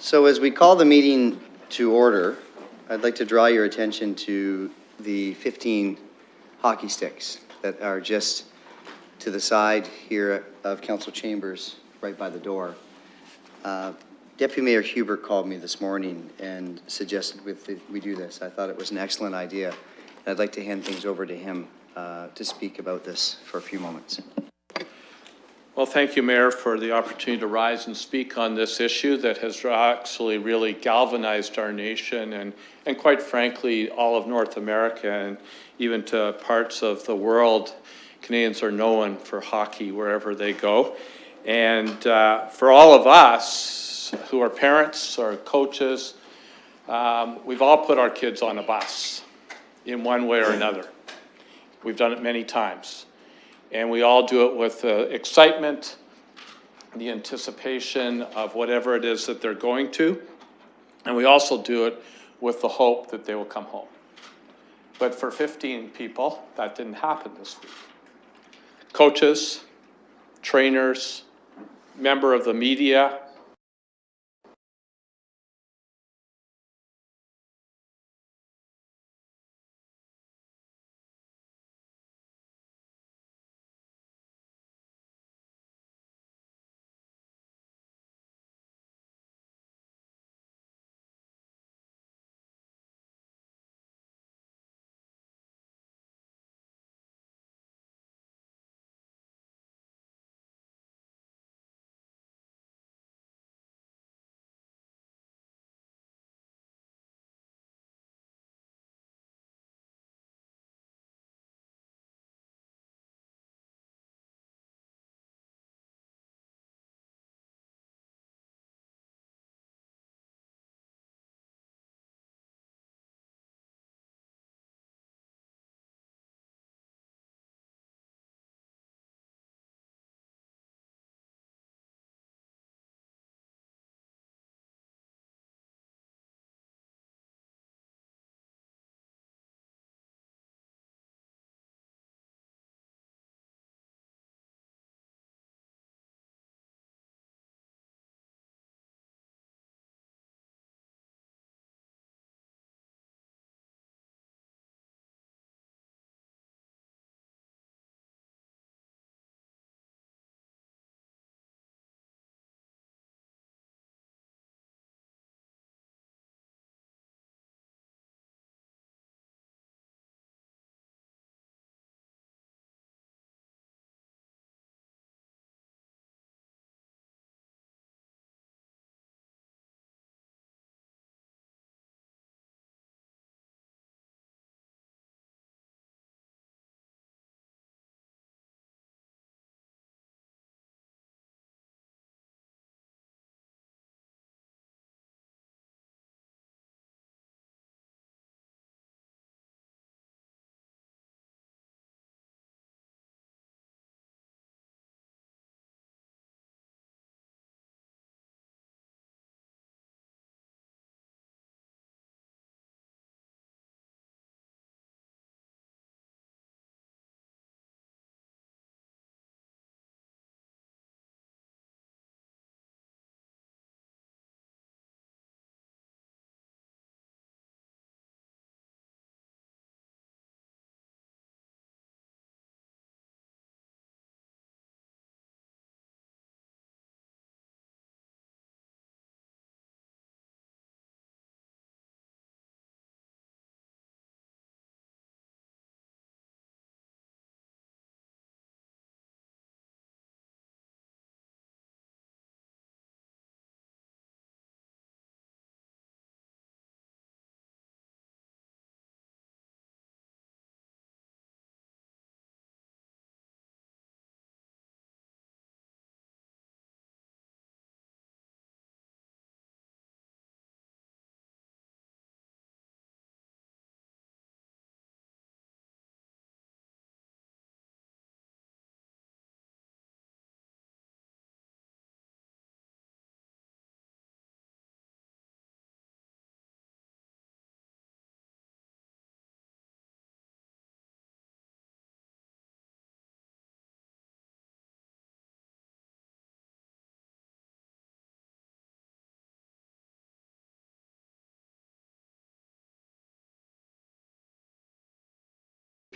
So as we call the meeting to order, I'd like to draw your attention to the 15 hockey sticks that are just to the side here of Council Chambers, right by the door. Deputy Mayor Hubert called me this morning and suggested we do this. I thought it was an excellent idea. I'd like to hand things over to him to speak about this for a few moments. Well, thank you, Mayor, for the opportunity to rise and speak on this issue that has actually really galvanized our nation and quite frankly, all of North America and even to parts of the world. Canadians are known for hockey wherever they go. And for all of us who are parents or coaches, we've all put our kids on a bus in one way or another. We've done it many times. And we all do it with excitement, the anticipation of whatever it is that they're going to. And we also do it with the hope that they will come home. But for 15 people, that didn't happen this week. Coaches, trainers, member of the media,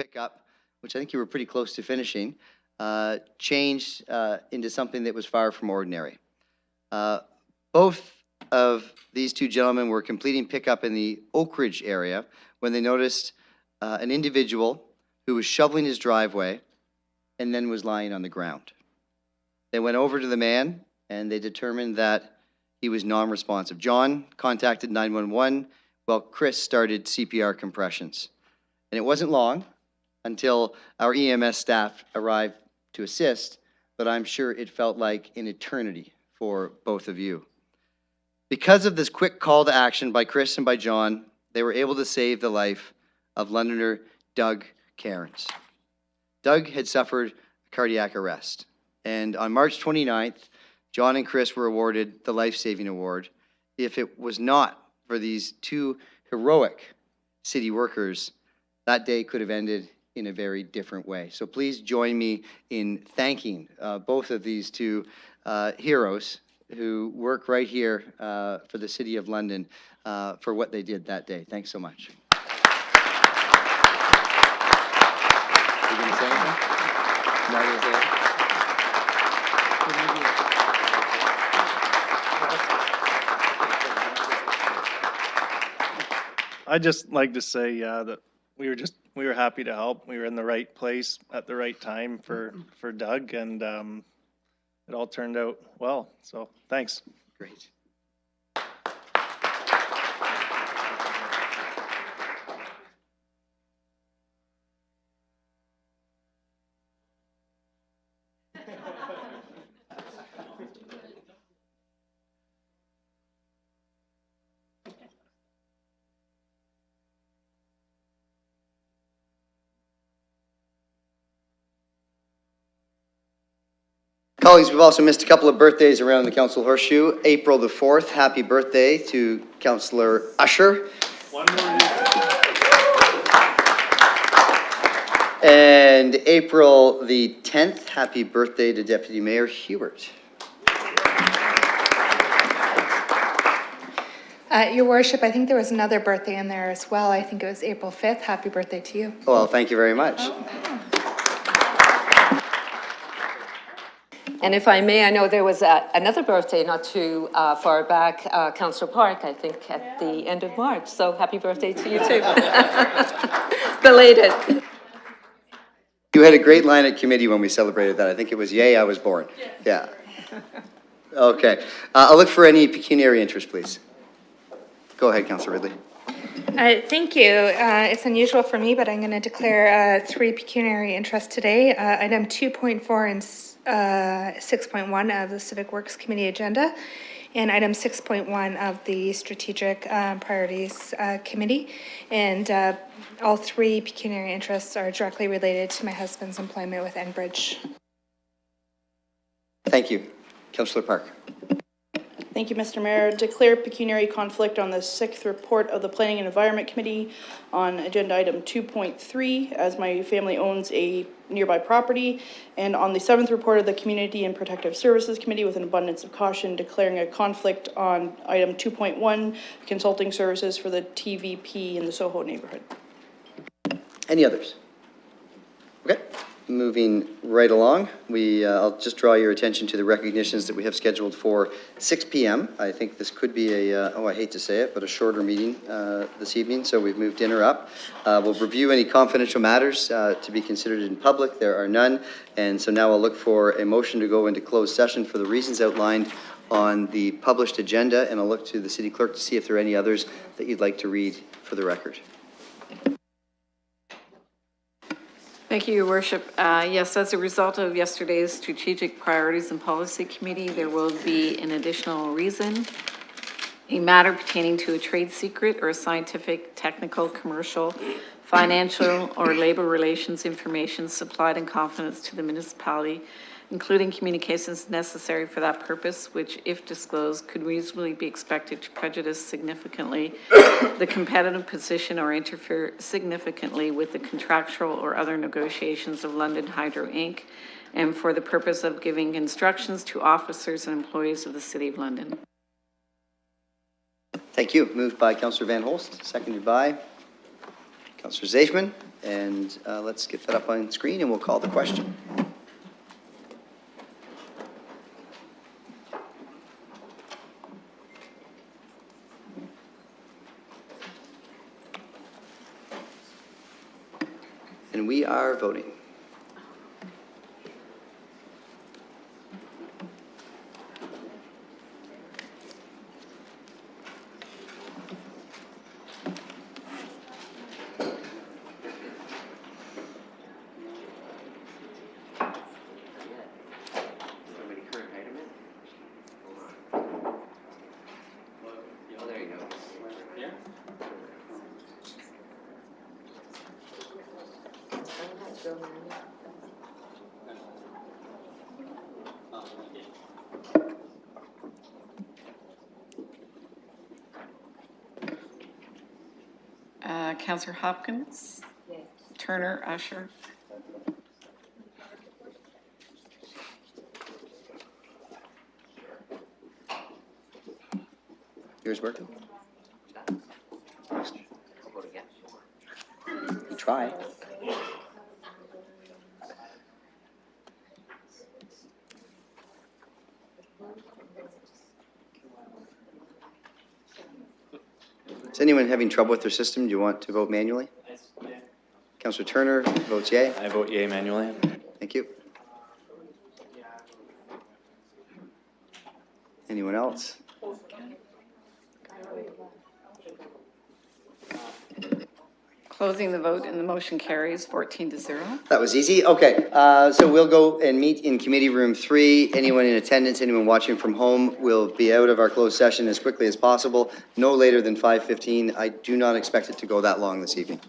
pickup, which I think you were pretty close to finishing, changed into something that was far from ordinary. Both of these two gentlemen were completing pickup in the Oak Ridge area when they noticed an individual who was shoveling his driveway and then was lying on the ground. They went over to the man and they determined that he was non-responsive. John contacted 911 while Chris started CPR compressions. And it wasn't long until our EMS staff arrived to assist, but I'm sure it felt like an eternity for both of you. Because of this quick call to action by Chris and by John, they were able to save the life of Londoner Doug Cairns. Doug had suffered a cardiac arrest, and on March 29th, John and Chris were awarded the Life-Saving Award. If it was not for these two heroic city workers, that day could have ended in a very different way. So please join me in thanking both of these two heroes who work right here for the City of London for what they did that day. Thanks so much. You going to say anything? Not gonna say anything? I'd just like to say that we were happy to help. We were in the right place at the right time for Doug, and it all turned out well. So thanks. Great. Colleagues, we've also missed a couple of birthdays around the Council Horseshoe. April the 4th, happy birthday to Councillor Usher. One more year. And April the 10th, happy birthday to Deputy Mayor Hubert. Your Worship, I think there was another birthday in there as well. I think it was April 5th. Happy birthday to you. Well, thank you very much. And if I may, I know there was another birthday not too far back, Councillor Park, I think at the end of March. So happy birthday to you too. Belated. You had a great line at committee when we celebrated that. I think it was, yay, I was born. Yeah. Okay. I'll look for any pecuniary interest, please. Go ahead, Councillor Ridley. Thank you. It's unusual for me, but I'm going to declare 3 pecuniary interests today. Item 2.4 and 6.1 of the Civic Works Committee agenda, and item 6.1 of the Strategic Priorities Committee. And all 3 pecuniary interests are directly related to my husband's employment with Enbridge. Thank you. Councillor Park. Thank you, Mr. Mayor. Declare pecuniary conflict on the 6th report of the Planning and Environment Committee on agenda item 2.3, as my family owns a nearby property, and on the 7th report of the Community and Protective Services Committee with an abundance of caution, declaring a conflict on item 2.1, consulting services for the TVP in the Soho neighborhood. Any others? Okay. Moving right along, I'll just draw your attention to the recognitions that we have scheduled for 6 p.m. I think this could be a, I hate to say it, but a shorter meeting this evening, so we've moved dinner up. We'll review any confidential matters to be considered in public. There are none, and so now I'll look for a motion to go into closed session for the reasons outlined on the published agenda, and I'll look to the City Clerk to see if there are any others that you'd like to read for the record. Thank you, Your Worship. Yes, as a result of yesterday's Strategic Priorities and Policy Committee, there will be an additional reason. A matter pertaining to a trade secret or scientific, technical, commercial, financial, or labor relations information supplied in confidence to the municipality, including communications necessary for that purpose, which, if disclosed, could reasonably be expected to prejudice significantly the competitive position or interfere significantly with the contractual or other negotiations of London Hydro, Inc., and for the purpose of giving instructions to officers and employees of the City of London. Thank you. Moved by Councillor Van Holst, seconded by Councillor Zaifman, and let's get that up on screen and we'll call the question. And we are voting. Counselor Hopkins? Turner, Usher? Yours working? You try. Is anyone having trouble with their system? Do you want to vote manually? Councillor Turner votes yea. I vote yea manually. Thank you. Anyone else? Closing the vote and the motion carries 14-0. That was easy. Okay, so we'll go and meet in committee room 3. Anyone in attendance, anyone watching from home will be out of our closed session as quickly as possible, no later than 5:15. I do not expect it to go that long this evening.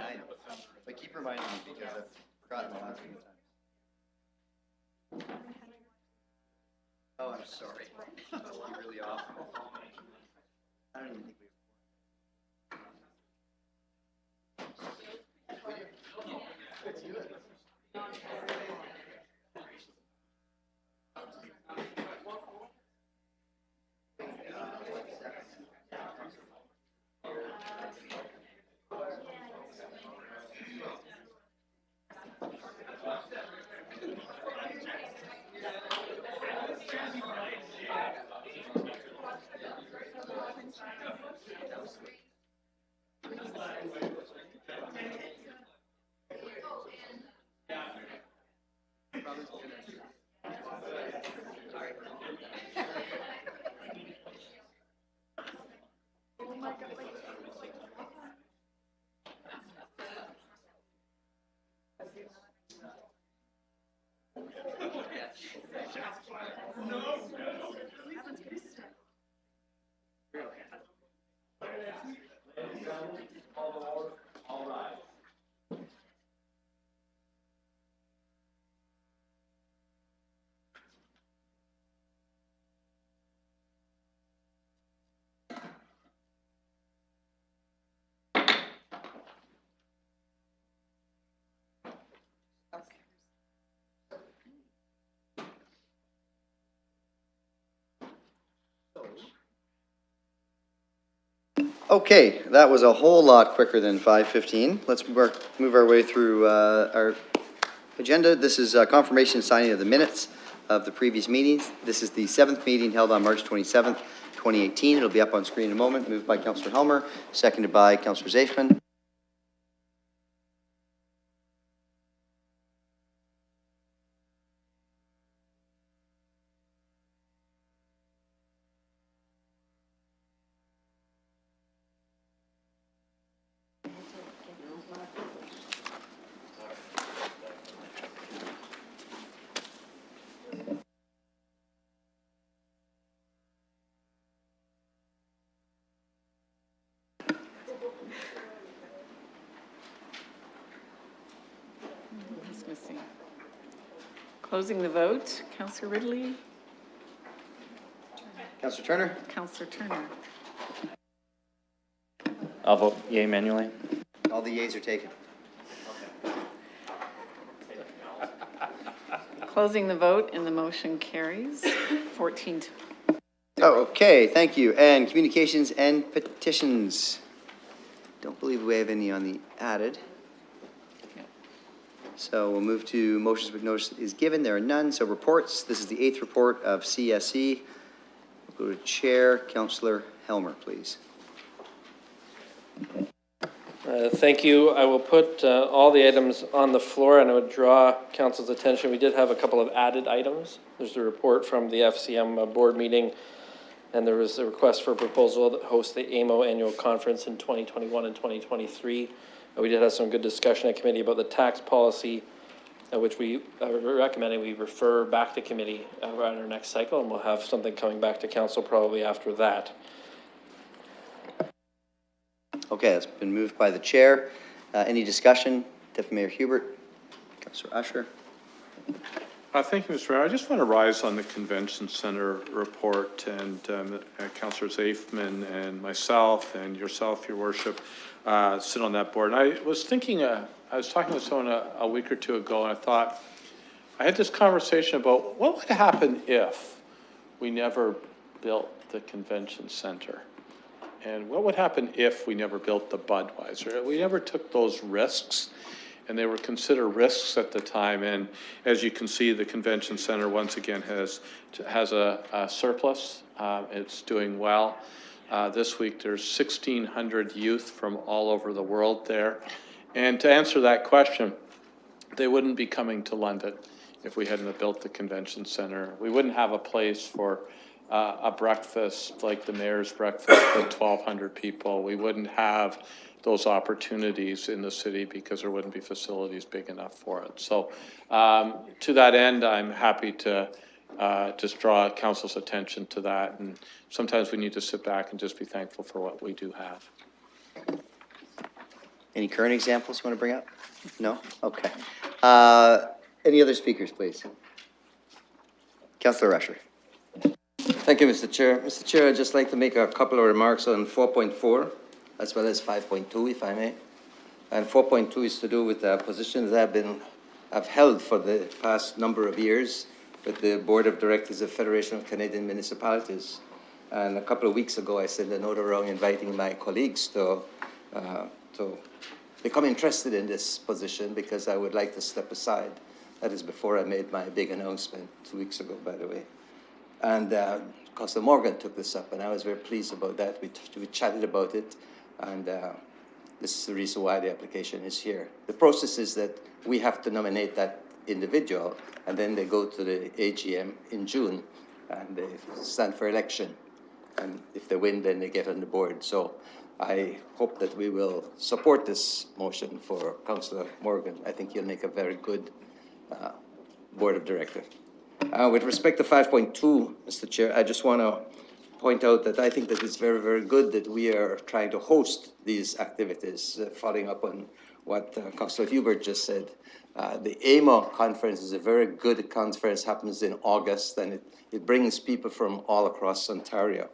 I know. But keep reminding me because I've forgotten the last few times. Oh, I'm sorry. Must be really awful. I don't even think we. Let's do it. Okay, that was a whole lot quicker than 5:15. Let's move our way through our agenda. This is confirmation and signing of the minutes of the previous meetings. This is the 7th meeting held on March 27th, 2018. It'll be up on screen in a moment. Moved by Councillor Helmer, seconded by Councillor Zafman. Who's missing? Closing the vote, Councillor Ridley, Councillor Turner? Councillor Turner. I'll vote yea manually. All the yeas are taken. Closing the vote and the motion carries 14 to. Oh, okay, thank you. And communications and petitions. Don't believe we have any on the added. So we'll move to motions with notice is given. There are none. So reports. This is the 8th report of CSE. We'll go to Chair, Councillor Helmer, please. Thank you. I will put all the items on the floor, and I would draw council's attention. We did have a couple of added items. There's a report from the FCM board meeting, and there was a request for a proposal to host the AMO annual conference in 2021 and 2023. We did have some good discussion at committee about the tax policy, which we recommended we refer back to committee at our next cycle, and we'll have something coming back to council probably after that. Okay, it's been moved by the chair. Any discussion? Deputy Mayor Hubert, Councillor Usher. Thank you, Mr. Mayor. I just want to rise on the Convention Center report, and Councillor Zafman and myself and yourself, Your Worship, sit on that board. And I was thinking, I was talking with someone a week or two ago, and I thought, I had this conversation about what would happen if we never built the Convention Center? And what would happen if we never built the Budweiser? We never took those risks, and they were considered risks at the time. And as you can see, the Convention Center once again has a surplus. It's doing well. This week there's 1,600 youth from all over the world there. And to answer that question, they wouldn't be coming to London if we hadn't built the Convention Center. We wouldn't have a place for a breakfast like the mayor's breakfast with 1,200 people. We wouldn't have those opportunities in the city because there wouldn't be facilities big enough for it. So to that end, I'm happy to just draw council's attention to that. And sometimes we need to sit back and just be thankful for what we do have. Any current examples you want to bring up? No? Okay. Any other speakers, please? Councillor Usher. Thank you, Mr. Chair. Mr. Chair, I'd just like to make a couple of remarks on 4.4 as well as 5.2, if I may. And 4.2 is to do with the positions that I've held for the past number of years with the Board of Directors of Federation of Canadian Municipalities. And a couple of weeks ago, I sent a note around inviting my colleagues to become interested in this position because I would like to step aside. That is before I made my big announcement 2 weeks ago, by the way. And Councillor Morgan took this up, and I was very pleased about that. We chatted about it, and this is the reason why the application is here. The process is that we have to nominate that individual, and then they go to the AGM in June, and they stand for election. And if they win, then they get on the board. So I hope that we will support this motion for Councillor Morgan. I think he'll make a very good board of directors. With respect to 5.2, Mr. Chair, I just want to point out that I think that it's very, very good that we are trying to host these activities, following up on what Councillor Hubert just said. The AMO conference is a very good conference, happens in August, and it brings people from all across Ontario.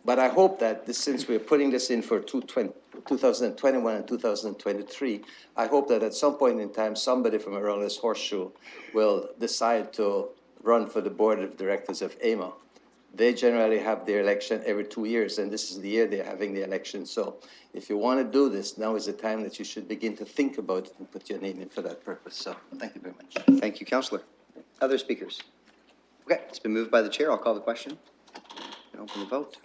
But I hope that since we're putting this in for 2021 and 2023, I hope that at some point in time, somebody from around this horseshoe will decide to run for the board of directors of AMO. They generally have their election every 2 years, and this is the year they're having the election. So if you want to do this, now is the time that you should begin to think about it and put your name in for that purpose. So thank you very much. Thank you, Councillor. Other speakers? Okay, it's been moved by the chair. I'll call the question and open the vote.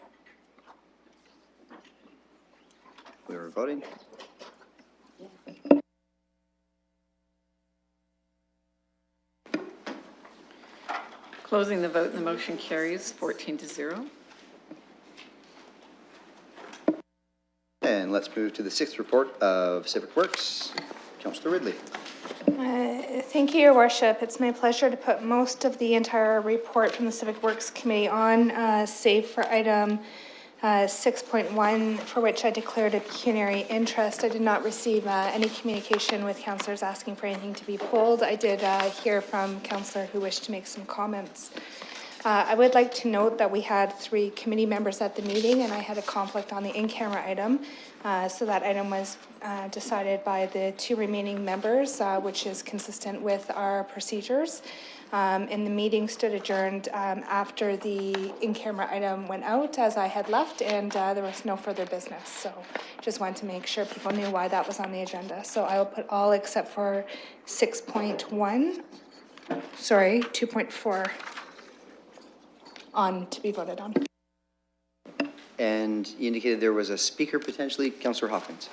We were voting. Closing the vote, and the motion carries 14-0. And let's move to the 6th report of Civic Works. Councillor Ridley. Thank you, Your Worship. It's my pleasure to put most of the entire report from the Civic Works Committee on, save for item 6.1, for which I declared a pecuniary interest. I did not receive any communication with councillors asking for anything to be pulled. I did hear from councillor who wished to make some comments. I would like to note that we had 3 committee members at the meeting, and I had a conflict on the in-camera item. So that item was decided by the 2 remaining members, which is consistent with our procedures. And the meeting stood adjourned after the in-camera item went out, as I had left, and there was no further business. So just wanted to make sure people knew why that was on the agenda. So I will put all except for 2.4 on to be voted on. And you indicated there was a speaker potentially, Councillor Hawkins.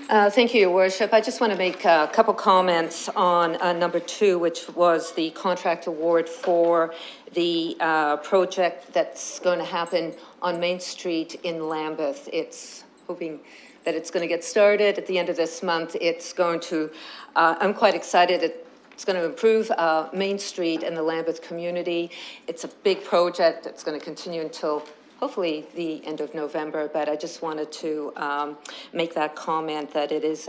Thank you, Your Worship. I just want to make a couple comments on number 2, which was the contract award for the project that's going to happen on Main Street in Lambeth. It's hoping that it's going to get started at the end of this month. It's going to, I'm quite excited. It's going to improve Main Street and the Lambeth community. It's a big project. It's going to continue until hopefully the end of November, but I just wanted to make that comment that it is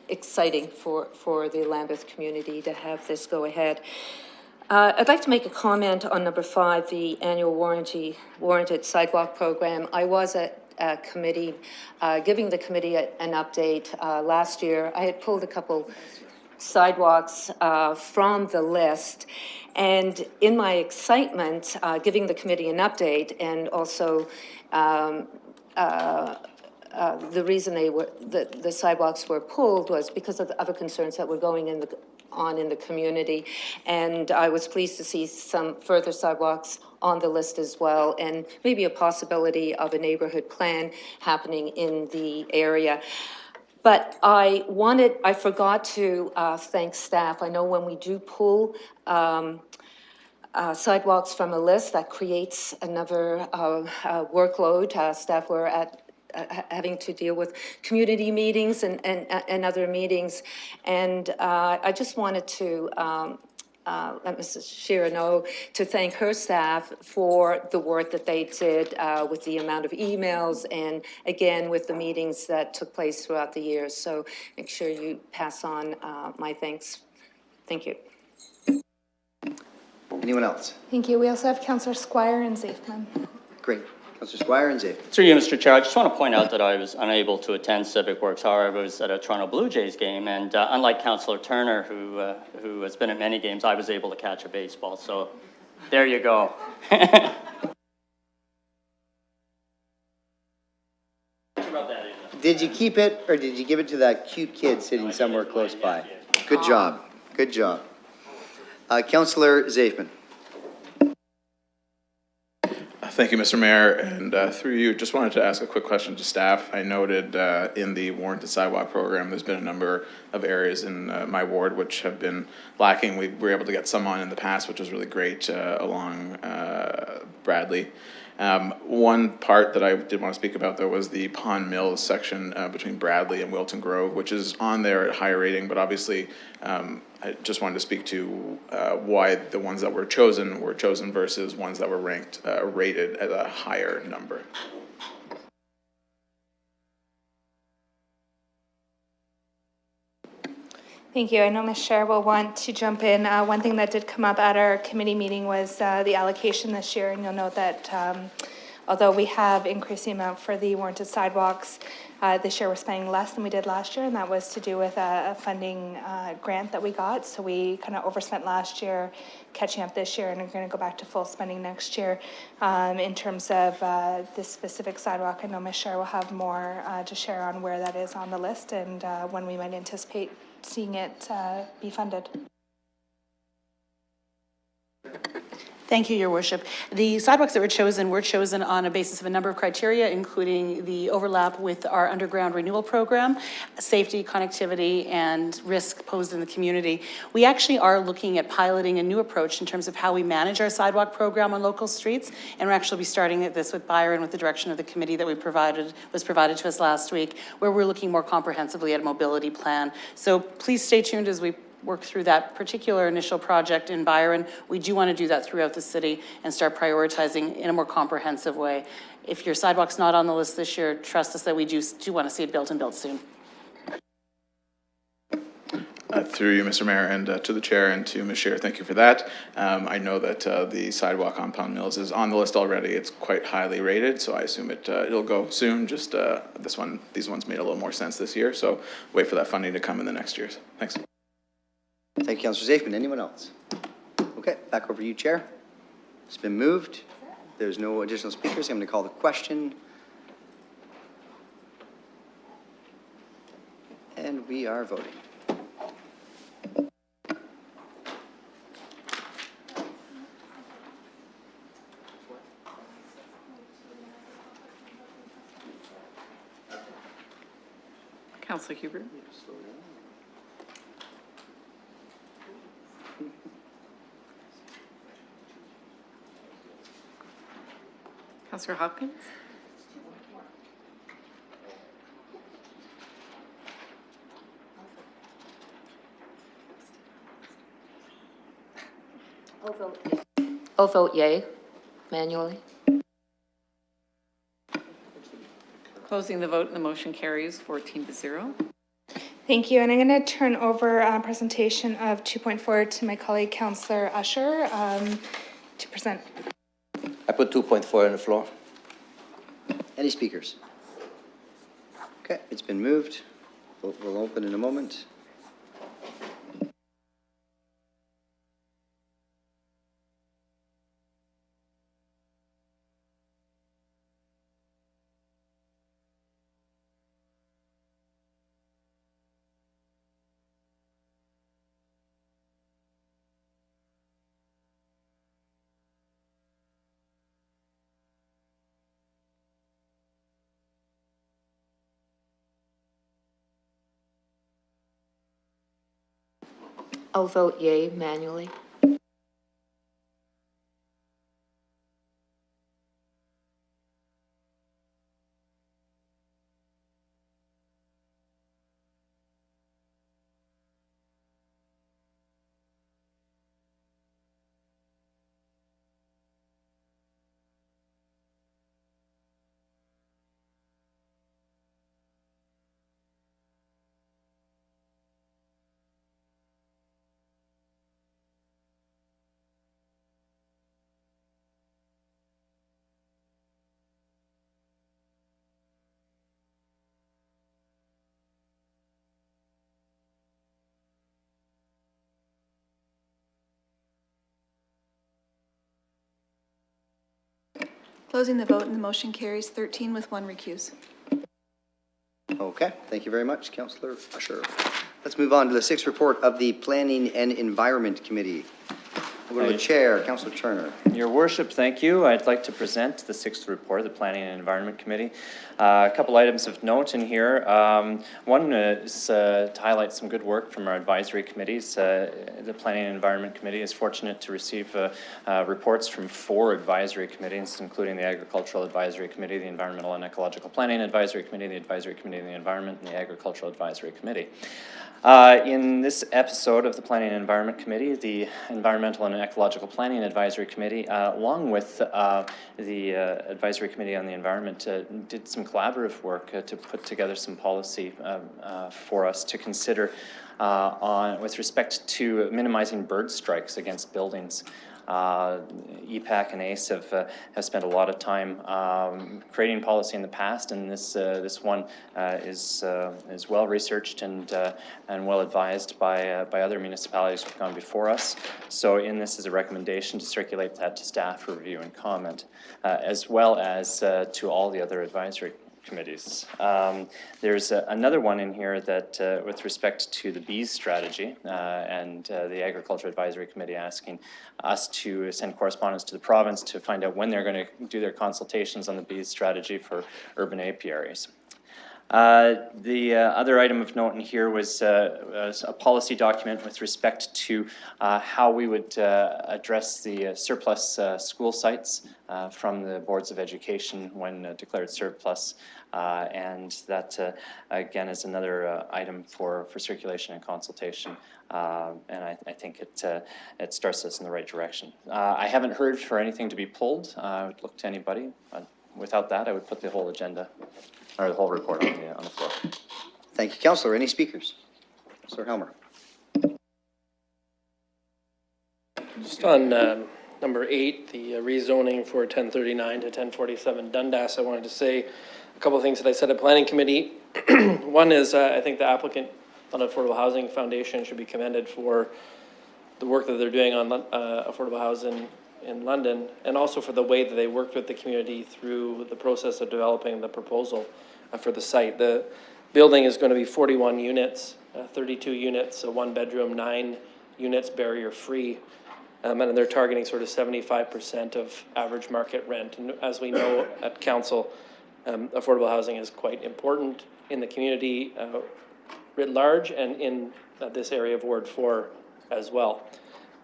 exciting for the Lambeth community to have this go ahead. I'd like to make a comment on number 5, the annual warranted sidewalk program. I was at a committee, giving the committee an update last year. I had pulled a couple sidewalks from the list. And in my excitement, giving the committee an update, and also the reason the sidewalks were pulled was because of the other concerns that were going on in the community. And I was pleased to see some further sidewalks on the list as well, and maybe a possibility of a neighborhood plan happening in the area. But I forgot to thank staff. I know when we do pull sidewalks from a list, that creates another workload. Staff were having to deal with community meetings and other meetings. And I just wanted to let Mrs. Shearer know to thank her staff for the work that they did with the amount of emails and again with the meetings that took place throughout the year. So make sure you pass on my thanks. Thank you. Anyone else? Thank you. We also have Councillor Squire and Zafman. Great. Councillor Squire and Zafman. Through you, Mr. Chair, I just want to point out that I was unable to attend Civic Works. However, I was at a Toronto Blue Jays game, and unlike Councillor Turner, who has been at many games, I was able to catch a baseball. So there you go. Did you keep it, or did you give it to that cute kid sitting somewhere close by? Good job. Good job. Councillor Zafman. Thank you, Mr. Mayor, and through you, just wanted to ask a quick question to staff. I noted in the warranted sidewalk program, there's been a number of areas in my ward which have been lacking. We were able to get some on in the past, which was really great along Bradley. One part that I did want to speak about, though, was the Pond Mills section between Bradley and Wilton Grove, which is on there at higher rating, but obviously I just wanted to speak to why the ones that were chosen versus ones that were rated at a higher number. Thank you. I know Ms. Scher will want to jump in. One thing that did come up at our committee meeting was the allocation this year, and you'll note that although we have increased the amount for the warranted sidewalks, this year we're spending less than we did last year, and that was to do with a funding grant that we got. So we kind of overspent last year, catching up this year, and are going to go back to full spending next year. In terms of this specific sidewalk, I know Ms. Sher will have more to share on where that is on the list and when we might anticipate seeing it be funded. Thank you, Your Worship. The sidewalks that were chosen on a basis of a number of criteria, including the overlap with our underground renewal program, safety, connectivity, and risk posed in the community. We actually are looking at piloting a new approach in terms of how we manage our sidewalk program on local streets, and we'll actually be starting this with Byron with the direction of the committee that was provided to us last week, where we're looking more comprehensively at a mobility plan. So please stay tuned as we work through that particular initial project in Byron. We do want to do that throughout the city and start prioritizing in a more comprehensive way. If your sidewalk's not on the list this year, trust us that we do want to see it built and built soon. Through you, Mr. Mayor, and to the chair and to Ms. Scheer, thank you for that. I know that the sidewalk on Pound Mills is on the list already. It's quite highly rated, so I assume it'll go soon. Just these ones made a little more sense this year, so wait for that funding to come in the next years. Thanks. Thank you, Councillor Zafman. Anyone else? Okay, back over to you, Chair. It's been moved. There's no additional speakers. I'm going to call the question. And we are voting. Councillor Huber. Councillor Hopkins. I'll vote yay manually. Closing the vote and the motion carries 14-0. Thank you, and I'm going to turn over a presentation of 2.4 to my colleague, Councillor Usher, to present. I put 2.4 on the floor. Any speakers? Okay, it's been moved. Vote will open in a moment. I'll vote yay manually. Closing the vote and the motion carries 13 with 1 recuse. Okay, thank you very much, Councillor Usher. Let's move on to the sixth report of the Planning and Environment Committee. We'll go to the chair, Councillor Turner. Your Worship, thank you. I'd like to present the sixth report of the Planning and Environment Committee. A couple items of note in here. One is to highlight some good work from our advisory committees. The Planning and Environment Committee is fortunate to receive reports from 4 advisory committees, including the Agricultural Advisory Committee, the Environmental and Ecological Planning Advisory Committee, the Advisory Committee on the Environment, and the Agricultural Advisory Committee. In this episode of the Planning and Environment Committee, the Environmental and Ecological Planning Advisory Committee, along with the Advisory Committee on the Environment, did some collaborative work to put together some policy for us to consider with respect to minimizing bird strikes against buildings. EPAC and ACE have spent a lot of time creating policy in the past, and this one is well researched and well advised by other municipalities who've gone before us. So in this is a recommendation to circulate that to staff for review and comment, as well as to all the other advisory committees. There's another one in here that with respect to the bees strategy and the Agriculture Advisory Committee asking us to send correspondence to the province to find out when they're going to do their consultations on the bees strategy for urban apiaries. The other item of note in here was a policy document with respect to how we would address the surplus school sites from the boards of education when declared surplus. And that, again, is another item for circulation and consultation. And I think it starts us in the right direction. I haven't heard for anything to be pulled. I would look to anybody. Without that, I would put the whole agenda, or the whole report on the floor. Thank you, Councillor. Any speakers? Councillor Helmer. Just on number 8, the rezoning for 1039 to 1047 Dundas, I wanted to say a couple of things that I said at Planning Committee. One is I think the applicant on Affordable Housing Foundation should be commended for the work that they're doing on affordable housing in London, and also for the way that they worked with the community through the process of developing the proposal for the site. The building is going to be 41 units, 32 units, a 1-bedroom, 9 units barrier-free, and they're targeting sort of 75% of average market rent. And as we know at council, affordable housing is quite important in the community writ large, and in this area of Ward 4 as well.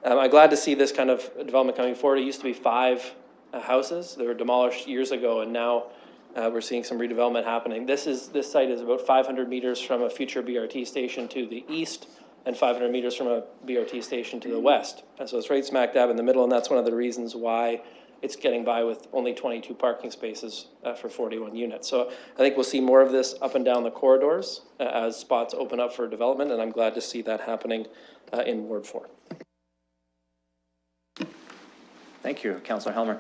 I'm glad to see this kind of development coming forward. It used to be 5 houses. They were demolished years ago, and now we're seeing some redevelopment happening. This site is about 500 meters from a future BRT station to the east and 500 meters from a BRT station to the west. And so it's right smack dab in the middle, and that's one of the reasons why it's getting by with only 22 parking spaces for 41 units. So I think we'll see more of this up and down the corridors as spots open up for development, and I'm glad to see that happening in Ward 4. Thank you, Councillor Helmer.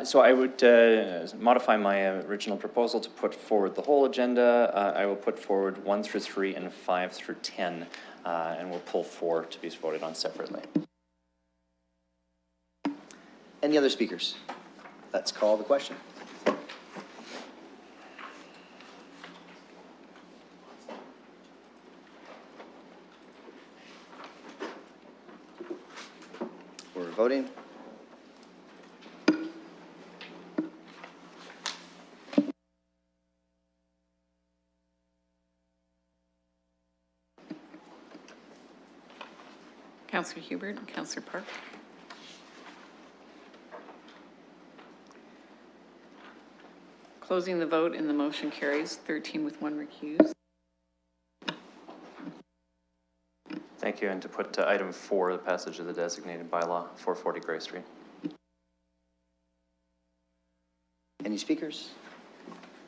So I would modify my original proposal to put forward the whole agenda. I will put forward 1 through 3 and 5 through 10, and we'll pull 4 to be voted on separately. Any other speakers? Let's call the question. We're voting. Councillor Hubert and Councillor Park. Closing the vote and the motion carries 13 with 1 recused. Thank you, and to put item 4, the passage of the designated bylaw, 440 Gray Street. Any speakers?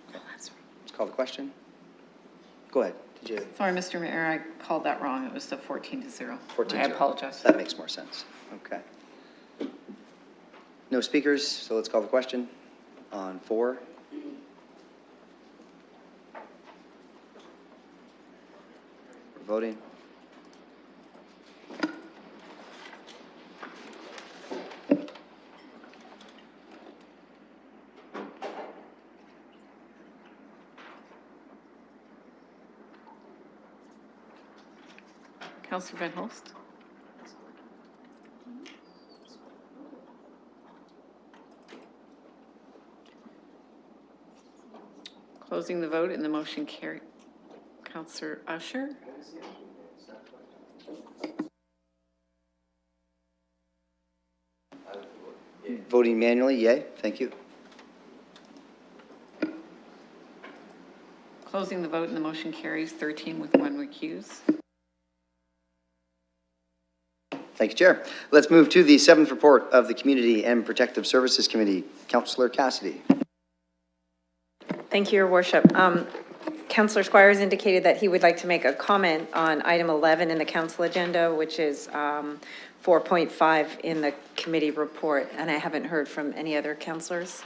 Okay. Let's call the question. Go ahead. Did you? Sorry, Mr. Mayor, I called that wrong. It was the 14-0. 14-0. I apologize. That makes more sense. Okay. No speakers, so let's call the question on 4. We're voting. Councillor Van Holst. Closing the vote and the motion carried. Councillor Usher. Voting manually, yay. Thank you. Closing the vote and the motion carries 13 with 1 recused. Thank you, Chair. Let's move to the 7th report of the Community and Protective Services Committee. Councillor Cassidy. Thank you, Your Worship. Councillor Squires indicated that he would like to make a comment on item 11 in the council agenda, which is 4.5 in the committee report, and I haven't heard from any other councillors.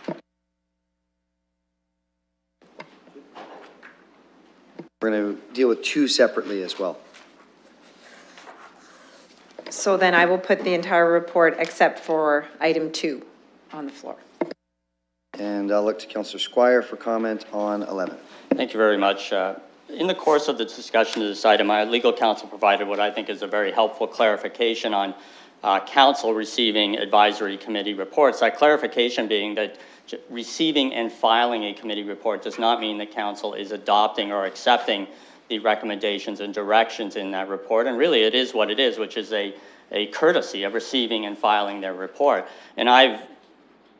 We're going to deal with 2 separately as well. So then I will put the entire report except for item 2 on the floor. And I'll look to Councillor Squire for comment on 11. Thank you very much. In the course of the discussion of this item, my legal counsel provided what I think is a very helpful clarification on council receiving advisory committee reports. That clarification being that receiving and filing a committee report does not mean that council is adopting or accepting the recommendations and directions in that report. And really it is what it is, which is a courtesy of receiving and filing their report. And I've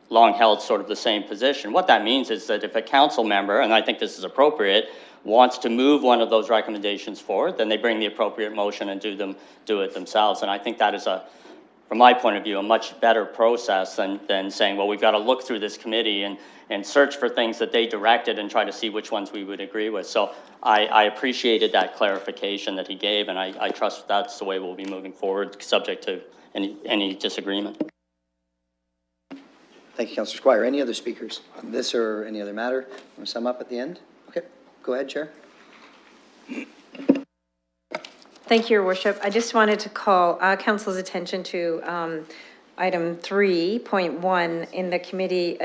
long held sort of the same position. What that means is that if a council member, and I think this is appropriate, wants to move one of those recommendations forward, then they bring the appropriate motion and do it themselves. And I think that is, from my point of view, a much better process than saying, well, we've got to look through this committee and search for things that they directed and try to see which ones we would agree with. So I appreciated that clarification that he gave, and I trust that's the way we'll be moving forward, subject to any disagreement. Thank you, Councillor Squire. Any other speakers on this or any other matter? Want to sum up at the end? Okay, go ahead, Chair. Thank you, Your Worship. I just wanted to call council's attention to item 3.1 in the committee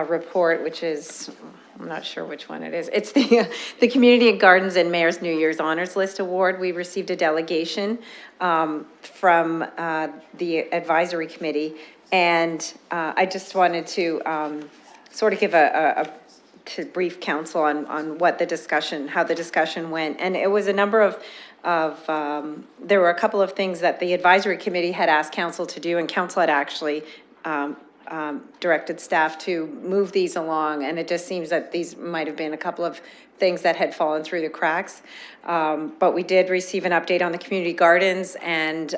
report, which is, I'm not sure which one it is. It's the Community Gardens and Mayor's New Year's Honors List Award. We received a delegation from the advisory committee, and I just wanted to sort of give to brief council on what the discussion, how the discussion went. And it was a number of there were a couple of things that the advisory committee had asked council to do, and council had actually directed staff to move these along, and it just seems that these might have been a couple of things that had fallen through the cracks. But we did receive an update on the community gardens, and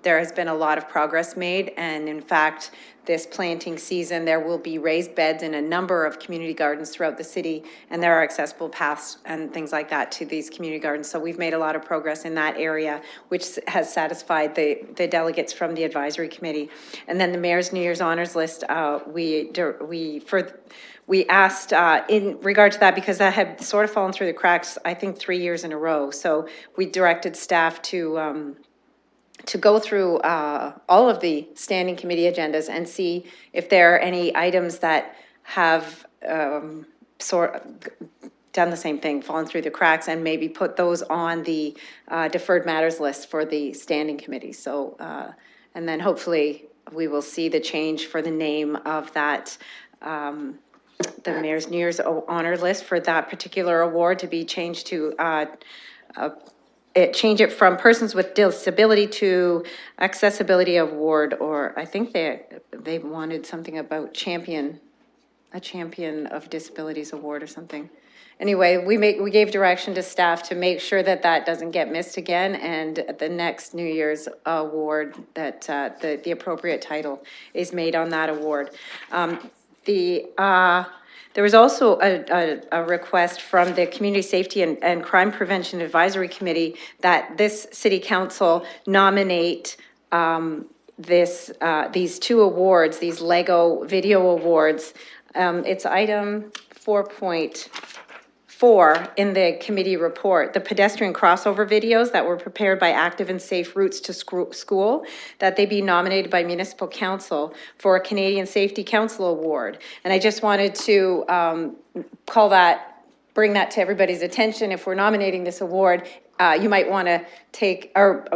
there has been a lot of progress made, and in fact, this planting season, there will be raised beds in a number of community gardens throughout the city, and there are accessible paths and things like that to these community gardens. So we've made a lot of progress in that area, which has satisfied the delegates from the advisory committee. And then the Mayor's New Year's Honors List, we asked in regard to that, because that had sort of fallen through the cracks, I think 3 years in a row. So we directed staff to go through all of the standing committee agendas and see if there are any items that have done the same thing, fallen through the cracks, and maybe put those on the deferred matters list for the standing committee. So, and then hopefully we will see the change for the name of that, the Mayor's New Year's Honor List for that particular award to be changed to change it from persons with disability to accessibility award, or I think they wanted something about a champion of disabilities award or something. Anyway, we gave direction to staff to make sure that that doesn't get missed again, and at the next New Year's award that the appropriate title is made on that award. There was also a request from the Community Safety and Crime Prevention Advisory Committee that this City Council nominate these 2 awards, these Lego Video Awards. It's item 4.4 in the committee report, the pedestrian crossover videos that were prepared by Active and Safe Routes to School, that they be nominated by Municipal Council for a Canadian Safety Council Award. And I just wanted to bring that to everybody's attention. If we're nominating this award, you might want to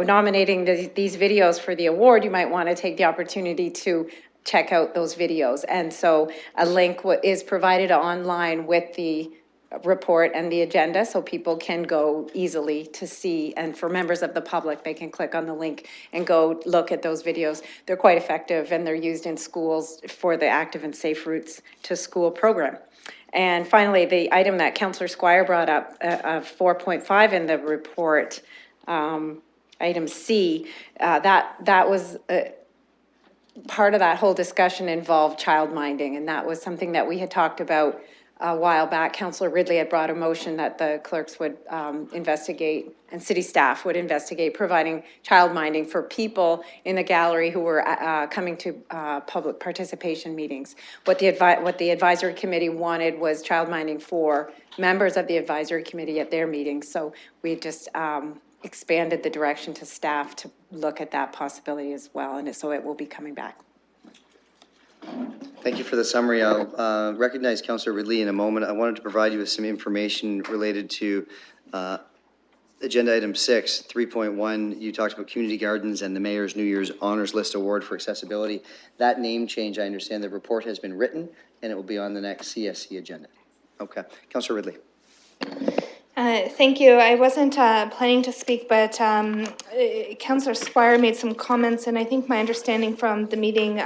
nominating these videos for the award, you might want to take the opportunity to check out those videos. And so a link is provided online with the report and the agenda, so people can go easily to see, and for members of the public, they can click on the link and go look at those videos. They're quite effective, and they're used in schools for the Active and Safe Routes to School program. And finally, the item that Councillor Squire brought up, 4.5 in the report, item C, that was part of that whole discussion involved child minding, and that was something that we had talked about a while back, Councillor Ridley had brought a motion that the clerks would investigate and city staff would investigate providing childminding for people in the gallery who were coming to public participation meetings. What the advisory committee wanted was childminding for members of the advisory committee at their meetings. So we just expanded the direction to staff to look at that possibility as well, and so it will be coming back. Thank you for the summary. I'll recognize Councillor Ridley in a moment. I wanted to provide you with some information related to Agenda Item 6, 3.1. You talked about community gardens and the Mayor's New Year's Honors List Award for accessibility. That name change, I understand the report has been written and it will be on the next CSC agenda. Okay. Councillor Ridley. Thank you. I wasn't planning to speak, but Councillor Squire made some comments, and I think my understanding from the meeting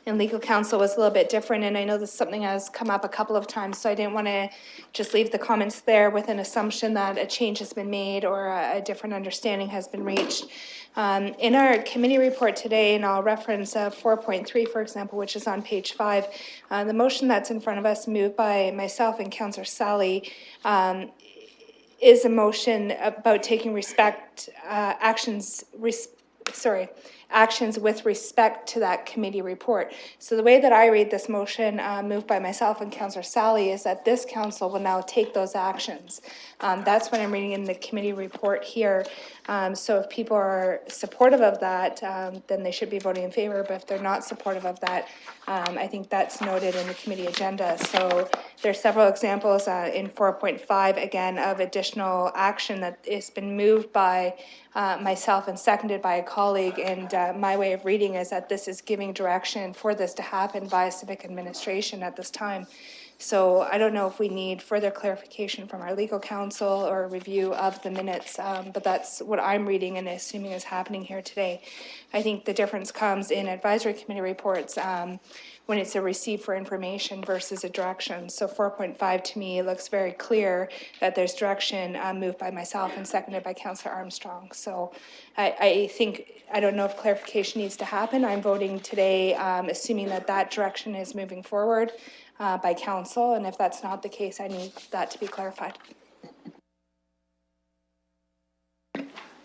in legal counsel was a little bit different, and I know this is something that has come up a couple of times, so I didn't want to just leave the comments there with an assumption that a change has been made or a different understanding has been reached. In our committee report today, and I'll reference 4.3, for example, which is on page 5, the motion that's in front of us, moved by myself and Councillor Sally, is a motion about taking actions with respect to that committee report. So the way that I read this motion, moved by myself and Councillor Sally, is that this council will now take those actions. That's what I'm reading in the committee report here. So if people are supportive of that, then they should be voting in favor. But if they're not supportive of that, I think that's noted in the committee agenda. So there's several examples in 4.5, again, of additional action that has been moved by myself and seconded by a colleague. And my way of reading is that this is giving direction for this to happen by civic administration at this time. So I don't know if we need further clarification from our legal counsel or a review of the minutes, but that's what I'm reading and assuming is happening here today. I think the difference comes in advisory committee reports when it's a receive for information versus a direction. So 4.5 to me looks very clear that there's direction moved by myself and seconded by Councillor Armstrong. So I think, I don't know if clarification needs to happen. I'm voting today assuming that that direction is moving forward by council, and if that's not the case, I need that to be clarified.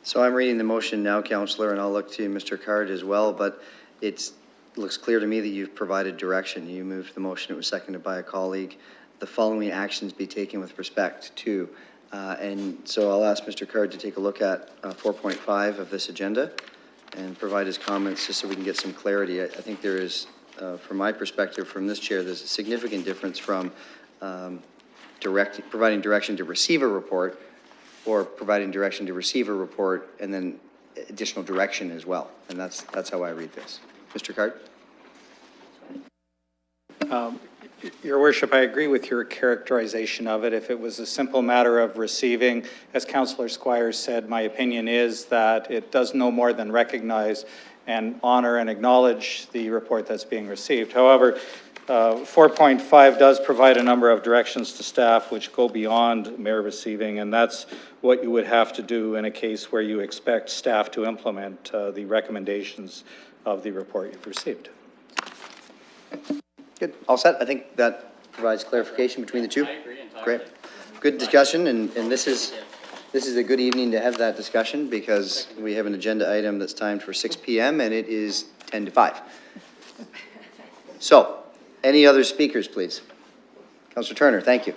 So I'm reading the motion now, Councillor, and I'll look to Mr. Card as well, but it looks clear to me that you've provided direction. You moved the motion, it was seconded by a colleague. The following actions be taken with respect to, and so I'll ask Mr. Card to take a look at 4.5 of this agenda and provide his comments just so we can get some clarity. I think there is, from my perspective, from this chair, there's a significant difference from providing direction to receive a report or providing direction to receive a report and then additional direction as well. And that's how I read this. Mr. Card? Your Worship, I agree with your characterization of it. If it was a simple matter of receiving, as Councillor Squires said, my opinion is that it does no more than recognize and honor and acknowledge the report that's being received. However, 4.5 does provide a number of directions to staff which go beyond mere receiving, and that's what you would have to do in a case where you expect staff to implement the recommendations of the report you've received. Good. All set? I think that provides clarification between the two. I agree entirely. Great. Good discussion, and this is a good evening to have that discussion because we have an agenda item that's timed for 6 p.m. and it is 10 to 5. So, any other speakers, please? Councillor Turner, thank you.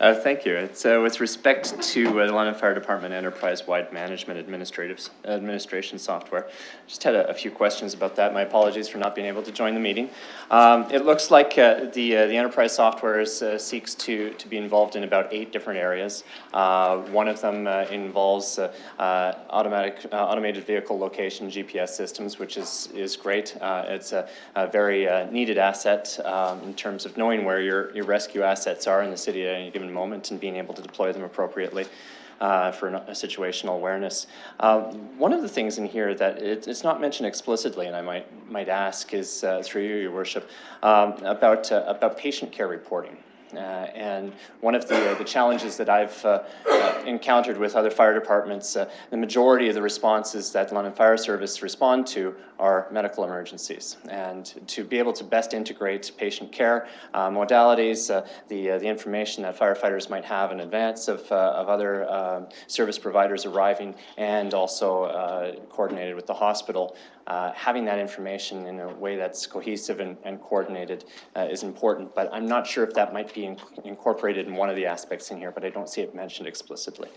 Thank you. It's with respect to the London Fire Department enterprise-wide management administration software. Just had a few questions about that. My apologies for not being able to join the meeting. It looks like the enterprise software seeks to be involved in about 8 different areas. One of them involves automated vehicle location GPS systems, which is great. It's a very needed asset in terms of knowing where your rescue assets are in the city at any given moment and being able to deploy them appropriately for a situational awareness. One of the things in here that it's not mentioned explicitly, and I might ask, is through you, Your Worship, about patient care reporting. And one of the challenges that I've encountered with other fire departments, the majority of the responses that the London Fire Service respond to are medical emergencies. And to be able to best integrate patient care modalities, the information that firefighters might have in advance of other service providers arriving, and also coordinated with the hospital, having that information in a way that's cohesive and coordinated is important. But I'm not sure if that might be incorporated in one of the aspects in here, but I don't see it mentioned explicitly.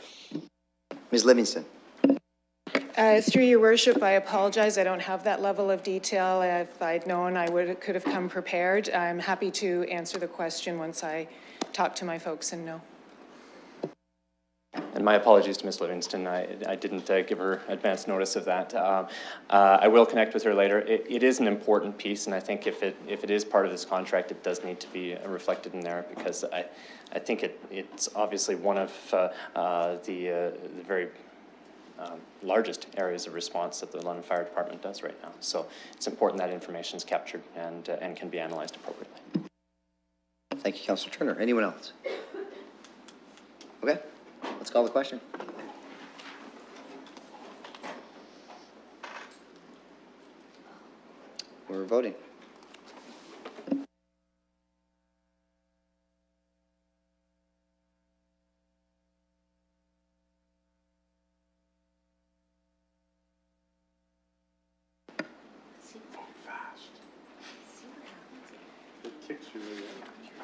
Ms. Livingston. Through your worship, I apologize. I don't have that level of detail. If I'd known, I could have come prepared. I'm happy to answer the question once I talk to my folks and know. And my apologies to Ms. Livingston. I didn't give her advance notice of that. I will connect with her later. It is an important piece, and I think if it is part of this contract, it does need to be reflected in there, because I think it's obviously one of the very largest areas of response that the London Fire Department does right now. So it's important that information is captured and can be analyzed appropriately. Thank you, Councillor Turner. Anyone else? Okay, let's call the question. We're voting.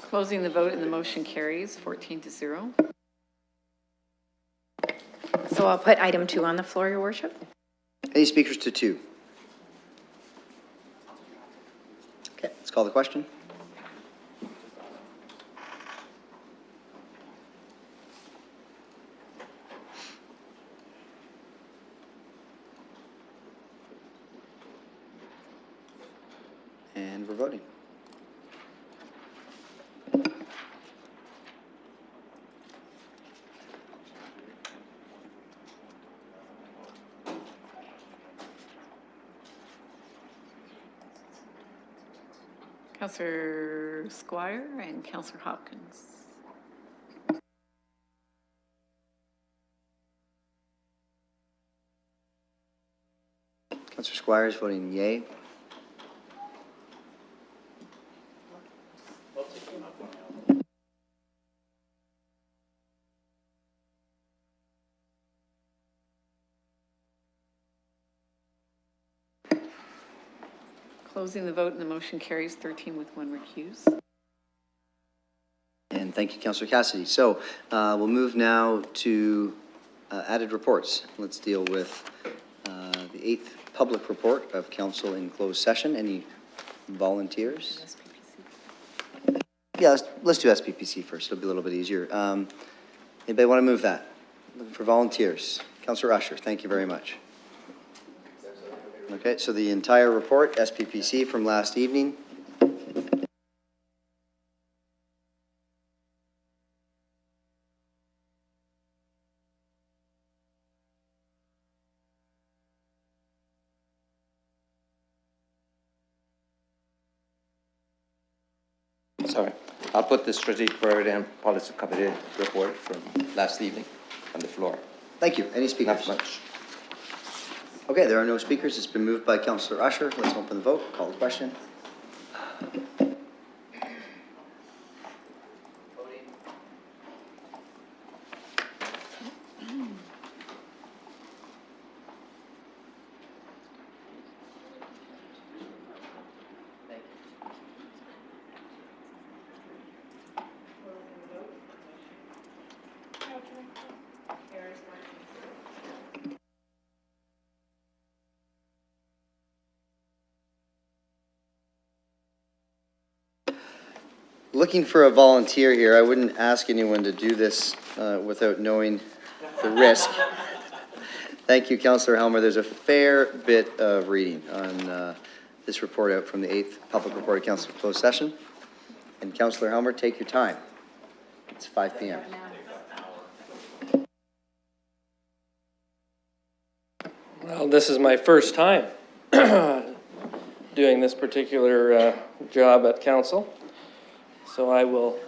Closing the vote and the motion carries 14-0. So I'll put item 2 on the floor, Your Worship. Any speakers to 2? Okay, let's call the question. And we're voting. Councillor Squire and Councillor Hopkins. Councillor Squires voting yay. Closing the vote and the motion carries 13 with 1 recuse. And thank you, Councillor Cassidy. So we'll move now to added reports. Let's deal with the 8th public report of council in closed session. Any volunteers? Yeah, let's do SPPC first. It'll be a little bit easier. Anybody want to move that? Looking for volunteers. Councillor Usher, thank you very much. Okay, so the entire report, SPPC from last evening. Sorry, I'll put the Strategic Priority and Policy Committee report from last evening on the floor. Thank you. Any speakers? Not much. Okay, there are no speakers. It's been moved by Councillor Usher. Let's open the vote. Call the question. Looking for a volunteer here. I wouldn't ask anyone to do this without knowing the risk. Thank you, Councillor Helmer. There's a fair bit of reading on this report out from the 8th Public Report of Council Closed Session. And Councillor Helmer, take your time. It's 5 p.m. Well, this is my first time doing this particular job at council. so I will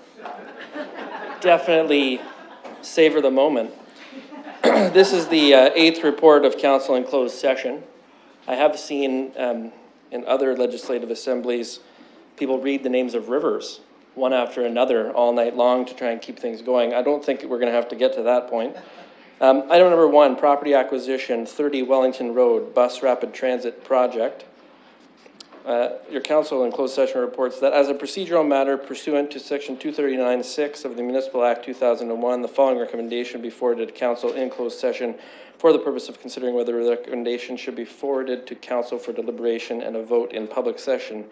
definitely savor the moment. This is the eighth report of council in closed session. I have seen in other legislative assemblies, people read the names of rivers one after another all night long to try and keep things going. I don't think we're going to have to get to that point. Item number 1, property acquisition, 30 Wellington Road, bus rapid transit project. Your council in closed session reports that as a procedural matter pursuant to section 239(6) of the Municipal Act 2001, the following recommendation be forwarded to council in closed session for the purpose of considering whether the recommendation should be forwarded to council for deliberation and a vote in public session.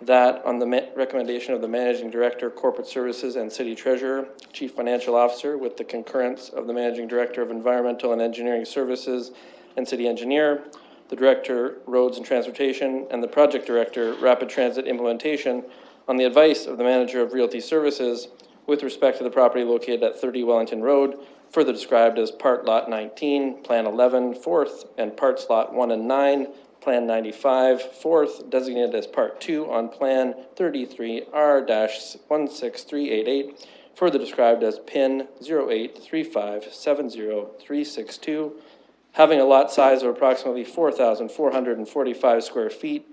That on the recommendation of the Managing Director, Corporate Services and City Treasurer, Chief Financial Officer, with the concurrence of the Managing Director of Environmental and Engineering Services and City Engineer, the Director, Roads and Transportation, and the Project Director, Rapid Transit Implementation, on the advice of the Manager of Realty Services, with respect to the property located at 30 Wellington Road, further described as Part Lot 19, Plan 11, 4th, and Parts Lot 1 and 9, Plan 95, 4th, designated as Part 2 on Plan 33R-16388, further described as PIN 083570362, having a lot size of approximately 4,445 square feet,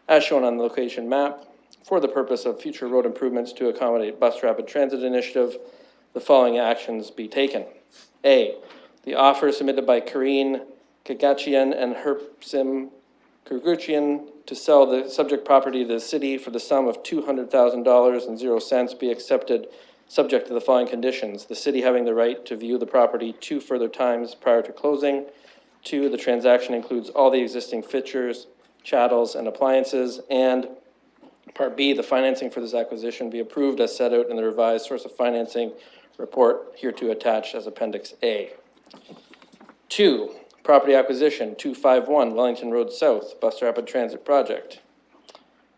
as shown on the location map, for the purpose of future road improvements to accommodate bus rapid transit initiative, the following actions be taken. A, the offer submitted by Karine Kagachian and Herpsim Kurguchian to sell the subject property to the city for the sum of $200,000.00 be accepted, subject to the following conditions. The city having the right to view the property 2 further times prior to closing. 2, the transaction includes all the existing fixtures, chattels, and appliances. And Part B, the financing for this acquisition be approved as set out in the revised source of financing report hereto attached as Appendix A. 2, property acquisition, 251 Wellington Road South, Bus Rapid Transit Project.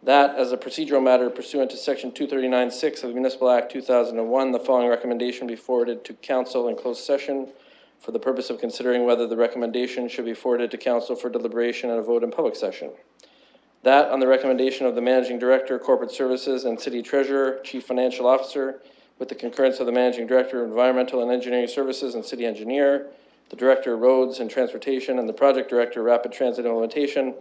That, as a procedural matter pursuant to Section 239(6) of the Municipal Act 2001, the following recommendation be forwarded to council in closed session for the purpose of considering whether the recommendation should be forwarded to council for deliberation and a vote in public session. That, on the recommendation of the Managing Director, Corporate Services and City Treasurer, Chief Financial Officer, with the concurrence of the Managing Director of Environmental and Engineering Services and City Engineer, the Director of Roads and Transportation, and the Project Director, Rapid Transit Implementation,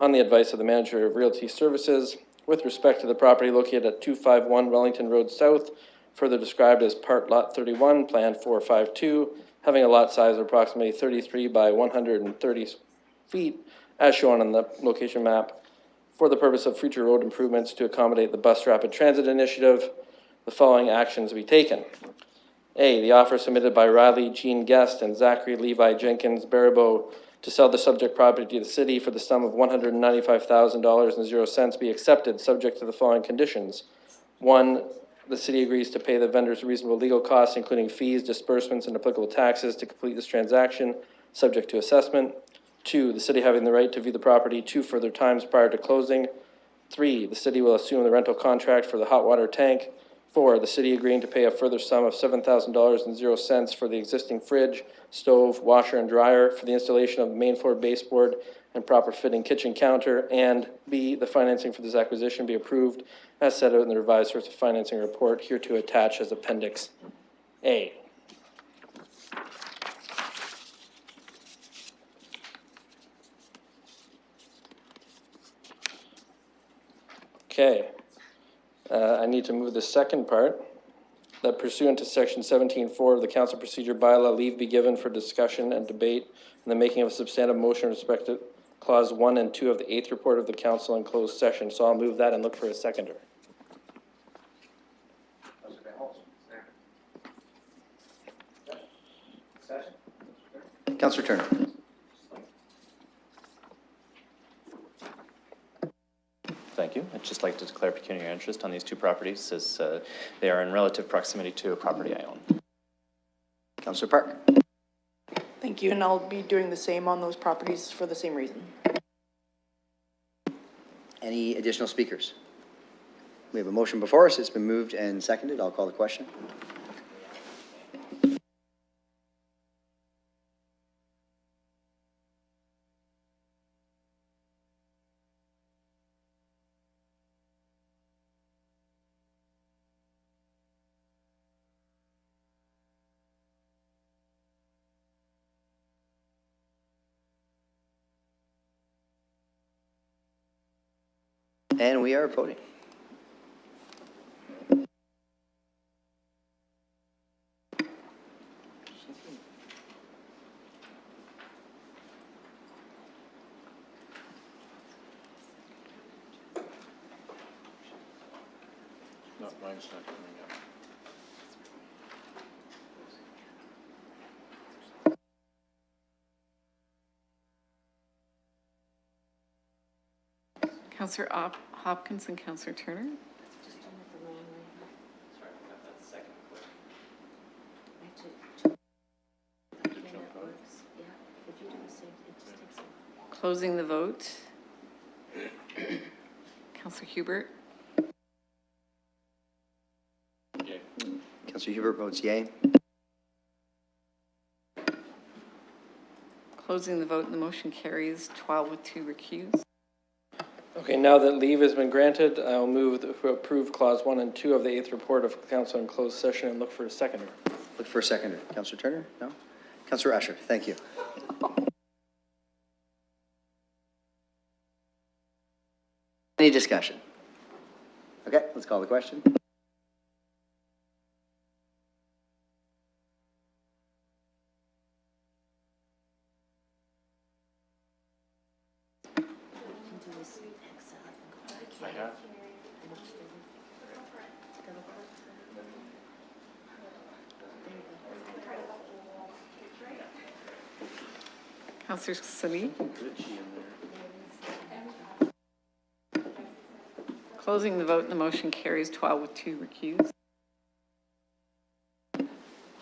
on the advice of the Manager of Realty Services, with respect to the property located at 251 Wellington Road South, further described as Part Lot 31, Plan 452, having a lot size of approximately 33 by 130 feet, as shown on the location map, for the purpose of future road improvements to accommodate the Bus Rapid Transit Initiative, the following actions be taken. A, the offer submitted by Riley Jean Guest and Zachary Levi Jenkins Barabo to sell the subject property to the city for the sum of $195,000.00 be accepted, subject to the following conditions. 1, the city agrees to pay the vendors reasonable legal costs, including fees, disbursements, and applicable taxes to complete this transaction, subject to assessment. 2, the city having the right to view the property 2 further times prior to closing. 3, the city will assume the rental contract for the hot water tank. 4, the city agreeing to pay a further sum of $7,000.00 for the existing fridge, stove, washer, and dryer for the installation of the main floor baseboard and proper fitting kitchen counter. And B, the financing for this acquisition be approved as set out in the revised source of financing report hereto attached as Appendix A. Okay. I need to move the second part, that pursuant to Section 17.4 of the Council Procedure Bylaw, leave be given for discussion and debate and the making of a substantive motion with respect to Clause 1 and 2 of the 8th report of the Council in closed session. So I'll move that and look for a seconder. Councillor Turner. Thank you. I'd just like to declare pecuniary interest on these two properties as they are in relative proximity to a property I own. Councillor Park. Thank you, and I'll be doing the same on those properties for the same reason. Any additional speakers? We have a motion before us. It's been moved and seconded. I'll call the question. And we are voting. No, mine's not coming up. Counselor Hopkins and Counselor Turner? Closing the vote. Counselor Hubert? Councillor Hubert votes yea. Closing the vote and the motion carries 12 with 2 recused. Okay, now that leave has been granted, I'll move to approve clause 1 and 2 of the 8th report of council in closed session and look for a seconder. Look for a seconder. Councillor Turner? No? Councillor Usher, thank you. Any discussion? Okay, let's call the question. Counselor Salee? Closing the vote and the motion carries 12 with 2 recused.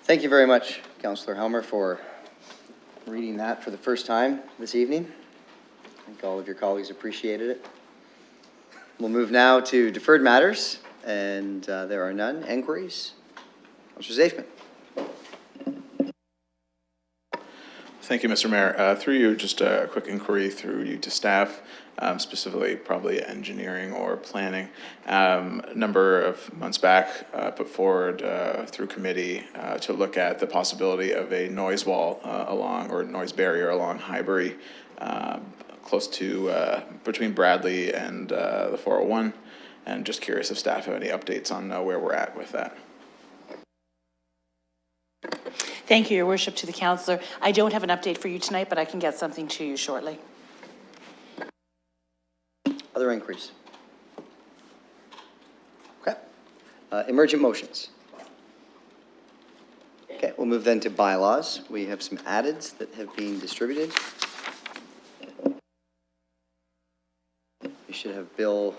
Thank you very much, Councillor Helmer, for reading that for the first time this evening. I think all of your colleagues appreciated it. We'll move now to deferred matters, and there are none. Enquiries? Councillor Zafman. Thank you, Mr. Mayor. Through you, just a quick inquiry through you to staff, specifically probably engineering or planning. A number of months back, put forward through committee to look at the possibility of a noise wall along, or noise barrier along Highbury, close to between Bradley and the 401. And just curious if staff have any updates on where we're at with that. Thank you, Your Worship, to the councillor. I don't have an update for you tonight, but I can get something to you shortly. Other inquiries? Okay. Emergent motions. Okay, we'll move then to bylaws. We have some addeds that have been distributed. You should have Bill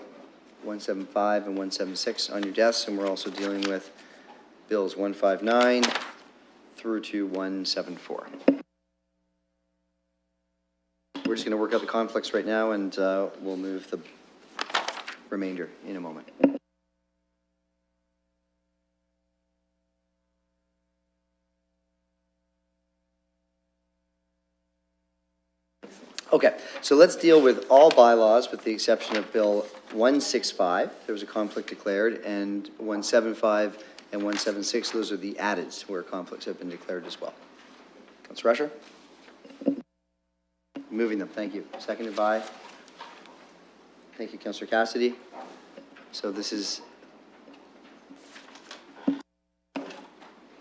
175 and 176 on your desks, and we're also dealing with Bills 159 through to 174. We're just going to work out the conflicts right now, and we'll move the remainder in a moment. Okay, so let's deal with all bylaws with the exception of Bill 165. There was a conflict declared, and 175 and 176, those are the addeds where conflicts have been declared as well. Councillor Usher? Moving them, thank you. Seconded by? Thank you, Councillor Cassidy. So this is,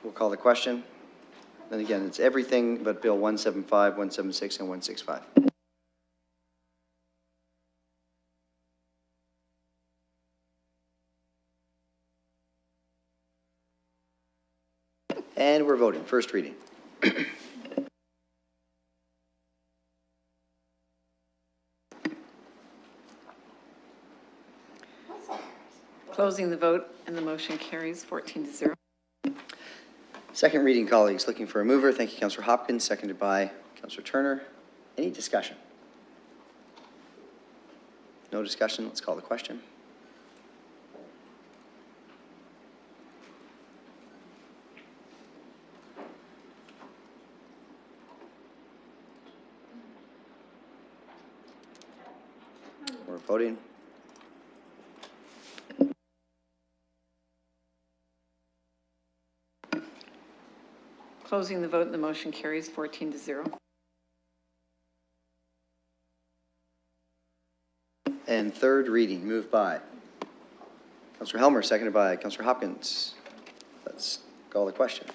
we'll call the question. And again, it's everything but Bill 175, 176, and 165. And we're voting. First reading. Closing the vote and the motion carries 14-0. Second reading, colleagues. Looking for a mover. Thank you, Councillor Hopkins. Seconded by Councillor Turner. Any discussion? No discussion. Let's call the question. We're voting. Closing the vote and the motion carries 14-0. And third reading, moved by Councillor Helmer, seconded by Councillor Hopkins. Let's call the question.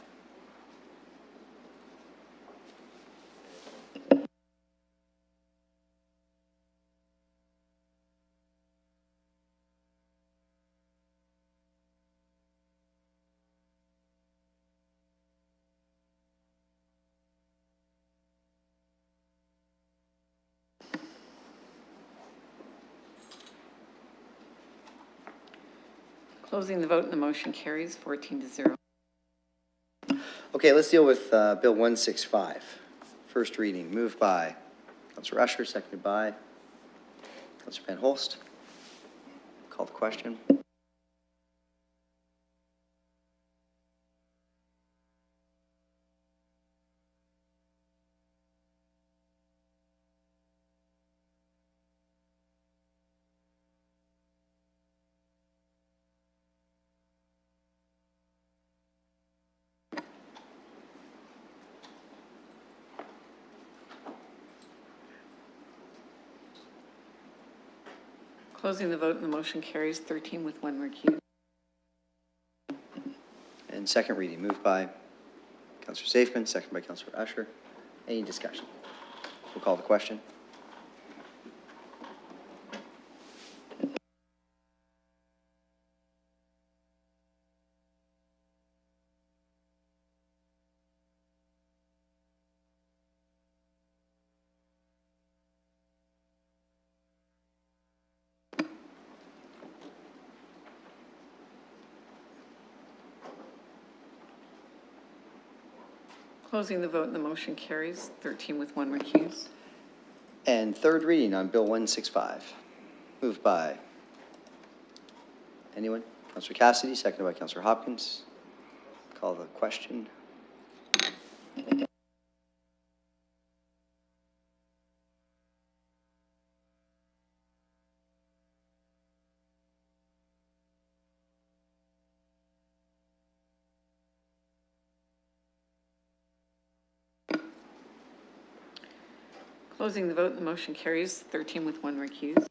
Closing the vote and the motion carries 14-0. Okay, let's deal with Bill 165. First reading, moved by Councillor Usher, seconded by Councillor Van Holst. Call the question. Closing the vote and the motion carries 13 with 1 recused. And second reading, moved by Councillor Safeman, seconded by Councillor Usher. Any discussion? We'll call the question. Closing the vote and the motion carries 13 with 1 recused. And third reading on Bill 165, moved by anyone? Councillor Cassidy, seconded by Councillor Hopkins. Call the question. Closing the vote, the motion carries 13 with 1 recused.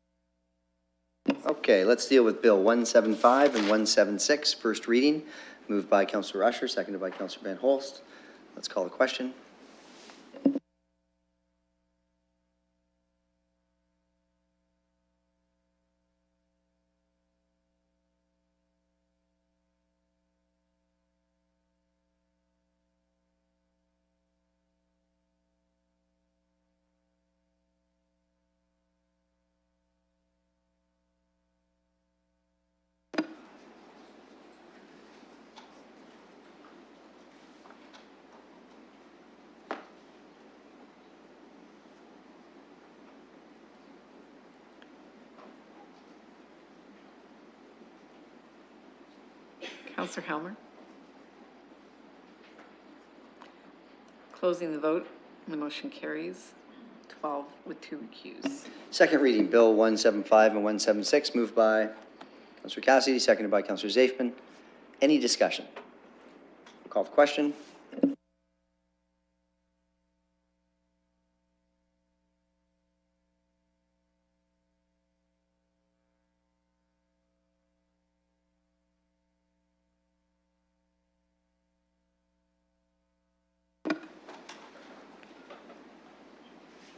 Okay, let's deal with Bill 175 and 176, first reading, moved by Councillor Usher, seconded by Councillor Van Holst. Let's call the question. Councillor Helmer. Closing the vote, and the motion carries 12 with 2 recused. Second reading, Bill 175 and 176, moved by Councillor Cassidy, seconded by Councillor Zafman. Any discussion? We'll call the question.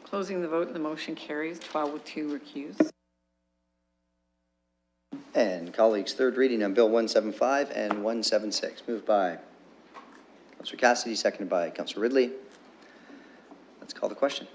Closing the vote, and the motion carries 12 with 2 recused. And colleagues, third reading on Bill 175 and 176, moved by Councillor Cassidy, seconded by Councillor Ridley. Let's call the question.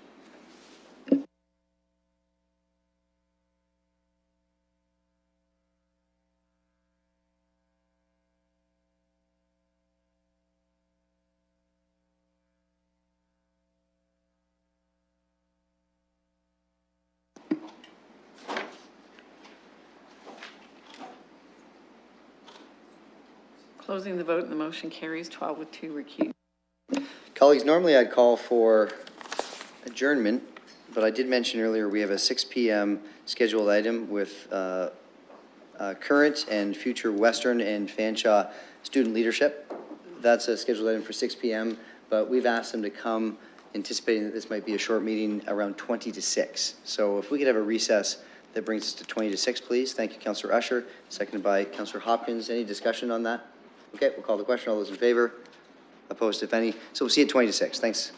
Closing the vote, and the motion carries 12 with 2 recused. Colleagues, normally I'd call for adjournment, but I did mention earlier we have a 6 p.m. scheduled item with current and future Western and Fanshawe student leadership. That's a scheduled item for 6 p.m., but we've asked them to come anticipating that this might be a short meeting around 20 to 6. So if we could have a recess That brings us to 20 to 6, please. Thank you, Councillor Usher, seconded by Councillor Hopkins. Any discussion on that? Okay, we'll call the question. All those in favor? Opposed, if any? So we'll see you at 20 to 6. Thanks.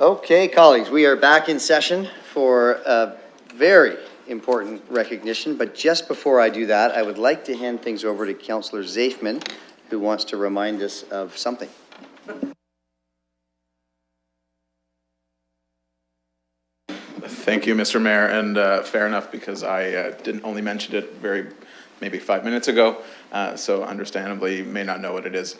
Okay, colleagues, we are back in session for a very important recognition, but just before I do that, I would like to hand things over to Councillor Zafman, who wants to remind us of something. Thank you, Mr. Mayor, and fair enough, because I didn't only mention it maybe 5 minutes ago, so understandably you may not know what it is.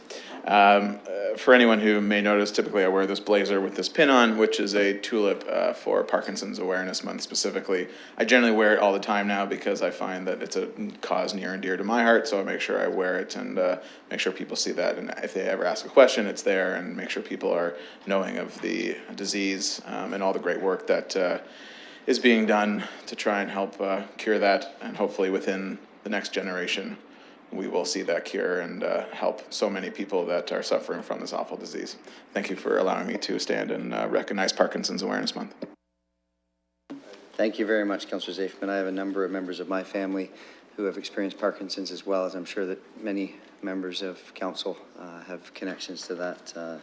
For anyone who may notice, typically I wear this blazer with this pin on, which is a tulip for Parkinson's Awareness Month specifically. I generally wear it all the time now because I find that it's a cause near and dear to my heart, so I make sure I wear it and make sure people see that. And if they ever ask a question, it's there, and make sure people are knowing of the disease and all the great work that is being done to try and help cure that, and hopefully within the next generation we will see that cure and help so many people that are suffering from this awful disease. Thank you for allowing me to stand and recognize Parkinson's Awareness Month. Thank you very much, Councillor Zafman. I have a number of members of my family who have experienced Parkinson's, as well as I'm sure that many members of council have connections to that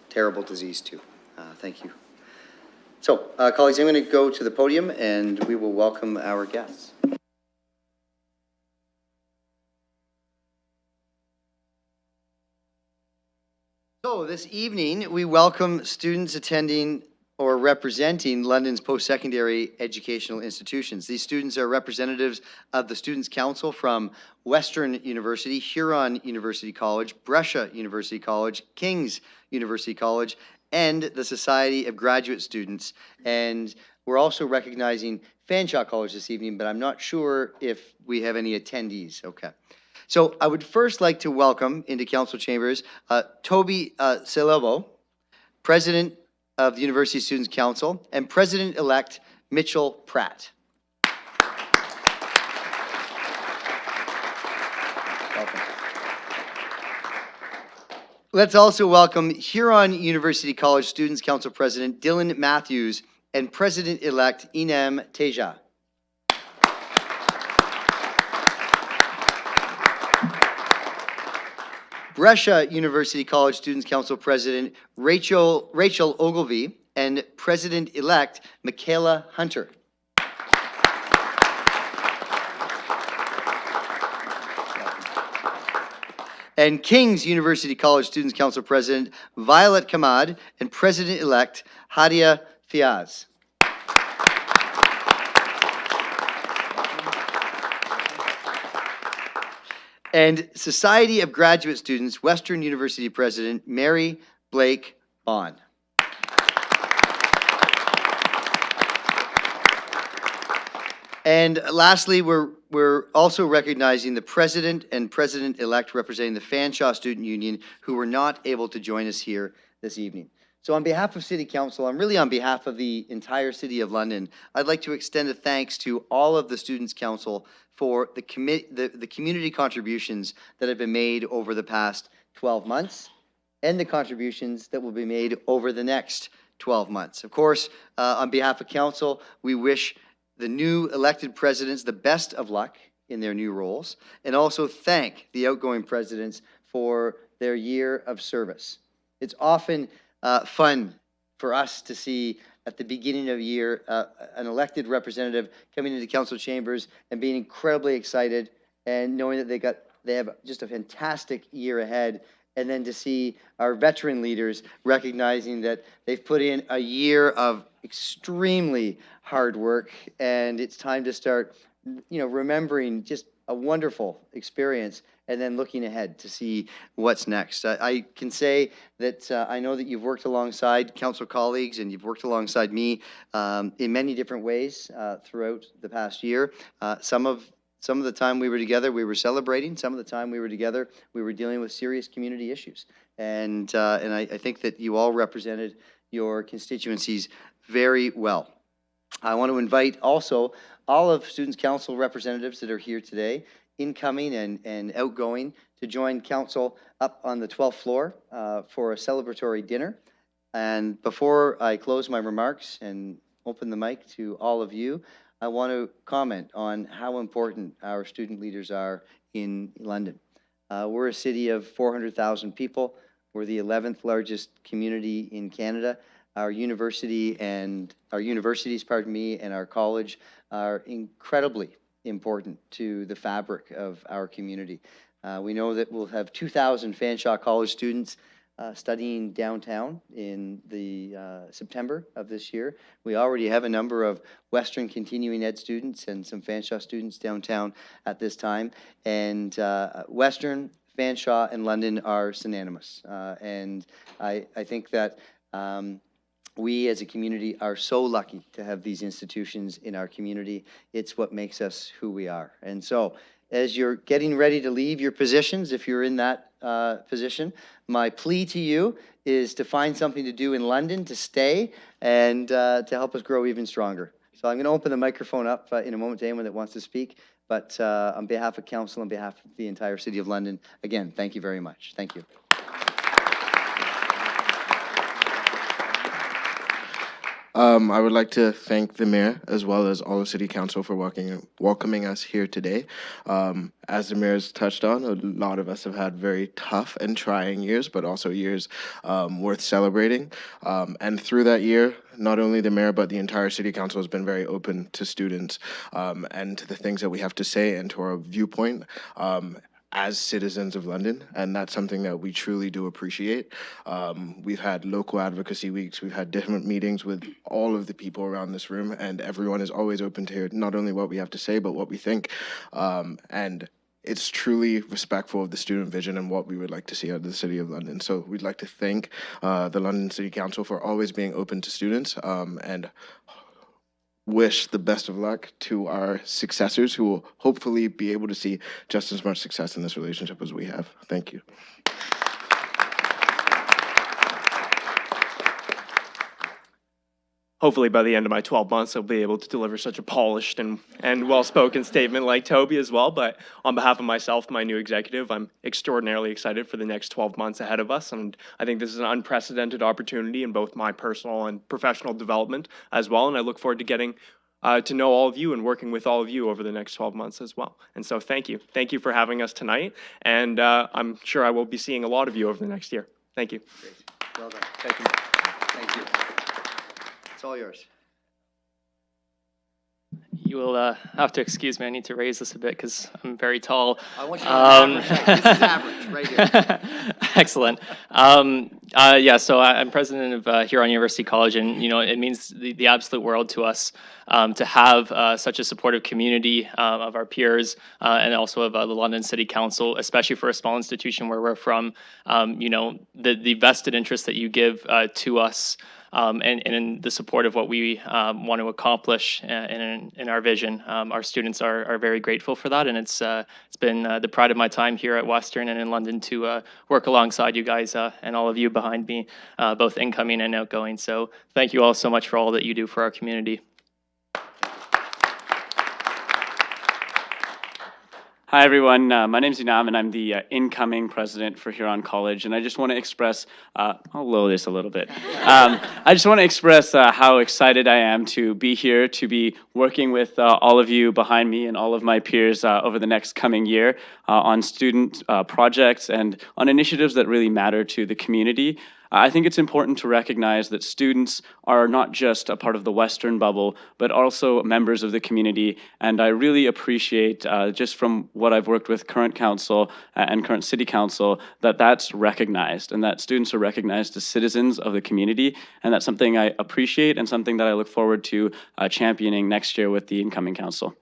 terrible disease too. Thank you. So, colleagues, I'm going to go to the podium and we will welcome our guests. So this evening, we welcome students attending or representing London's post-secondary educational institutions. These students are representatives of the Students' Council from Western University, Huron University College, Brescia University College, King's University College, and the Society of Graduate Students. And we're also recognizing Fanshawe College this evening, but I'm not sure if we have any attendees. Okay. So I would first like to welcome into council chambers Toby Selobo, President of the University Students' Council, and President-elect Mitchell Pratt. Welcome. Let's also welcome Huron University College Students' Council President Dylan Matthews and President-elect Inem Teja. Brescia University College Students' Council President Rachel Ogilvie and President-elect Michaela Hunter. And King's University College Students' Council President Violet Kamad and President-elect Hadia Fiaz. And Society of Graduate Students, Western University President Mary Blake Bond. And lastly, we're also recognizing the President and President-elect representing the Fanshawe Student Union, who were not able to join us here this evening. So on behalf of City Council, and really on behalf of the entire City of London, I'd like to extend a thanks to all of the Students' Council for the community contributions that have been made over the past 12 months and the contributions that will be made over the next 12 months. Of course, on behalf of Council, we wish the new elected presidents the best of luck in their new roles, and also thank the outgoing presidents for their year of service. It's often fun for us to see at the beginning of the year an elected representative coming into council chambers and being incredibly excited and knowing that they have just a fantastic year ahead, and then to see our veteran leaders recognizing that they've put in a year of extremely hard work, and it's time to start, remembering just a wonderful experience and then looking ahead to see what's next. I can say that I know that you've worked alongside council colleagues and you've worked alongside me in many different ways throughout the past year. Some of the time we were together, we were celebrating. Some of the time we were together, we were dealing with serious community issues. And I think that you all represented your constituencies very well. I want to invite also all of Students' Council representatives that are here today, incoming and outgoing, to join Council up on the 12th floor for a celebratory dinner. And before I close my remarks and open the mic to all of you, I want to comment on how important our student leaders are in London. We're a city of 400,000 people. We're the 11th largest community in Canada. our universities, and our college are incredibly important to the fabric of our community. We know that we'll have 2,000 Fanshawe College students studying downtown in the September of this year. We already have a number of Western continuing ed students and some Fanshawe students downtown at this time. And Western, Fanshawe, and London are synonymous. And I think that we as a community are so lucky to have these institutions in our community. It's what makes us who we are. And so, as you're getting ready to leave your positions, if you're in that position, my plea to you is to find something to do in London, to stay, and to help us grow even stronger. So I'm going to open the microphone up in a moment to anyone that wants to speak. But on behalf of council, on behalf of the entire City of London, again, thank you very much. Thank you. I would like to thank the mayor as well as all of City Council for welcoming us here today. As the mayor's touched on, a lot of us have had very tough and trying years, but also years worth celebrating. And through that year, not only the mayor, but the entire City Council has been very open to students and to the things that we have to say and to our viewpoint. As citizens of London, and that's something that we truly do appreciate. We've had local advocacy weeks, we've had different meetings with all of the people around this room, and everyone is always open to hear not only what we have to say, but what we think. And it's truly respectful of the student vision and what we would like to see out of the City of London. So we'd like to thank the London City Council for always being open to students, and wish the best of luck to our successors who will hopefully be able to see just as much success in this relationship as we have. Thank you. Hopefully by the end of my 12 months, I'll be able to deliver such a polished and well-spoken statement like Toby as well. But on behalf of myself, my new executive, I'm extraordinarily excited for the next 12 months ahead of us. And I think this is an unprecedented opportunity in both my personal and professional development as well. And I look forward to getting to know all of you and working with all of you over the next 12 months as well. And so thank you. Thank you for having us tonight. And I'm sure I will be seeing a lot of you over the next year. Thank you. Great. Well done. Thank you. Thank you. It's all yours. You will have to excuse me. I need to raise this a bit because I'm very tall. I want you to average. This is average, right here. Excellent. Yeah, so I'm president of Huron University College, and it means the absolute world to us to have such a supportive community of our peers and also of the London City Council, especially for a small institution where we're from. The vested interest that you give to us. And in the support of what we want to accomplish in our vision. Our students are very grateful for that, and it's been the pride of my time here at Western and in London to work alongside you guys and all of you behind me, both incoming and outgoing. So thank you all so much for all that you do for our community. Hi, everyone. My name's Inam, and I'm the incoming president for Huron College. And I just want to express, I'll lower this a little bit. I just want to express how excited I am to be here, to be working with all of you behind me and all of my peers over the next coming year on student projects and on initiatives that really matter to the community. I think it's important to recognize that students are not just a part of the Western bubble, but also members of the community. And I really appreciate, just from what I've worked with current council and current city council, that that's recognized and that students are recognized as citizens of the community. And that's something I appreciate and something that I look forward to championing next year with the incoming council.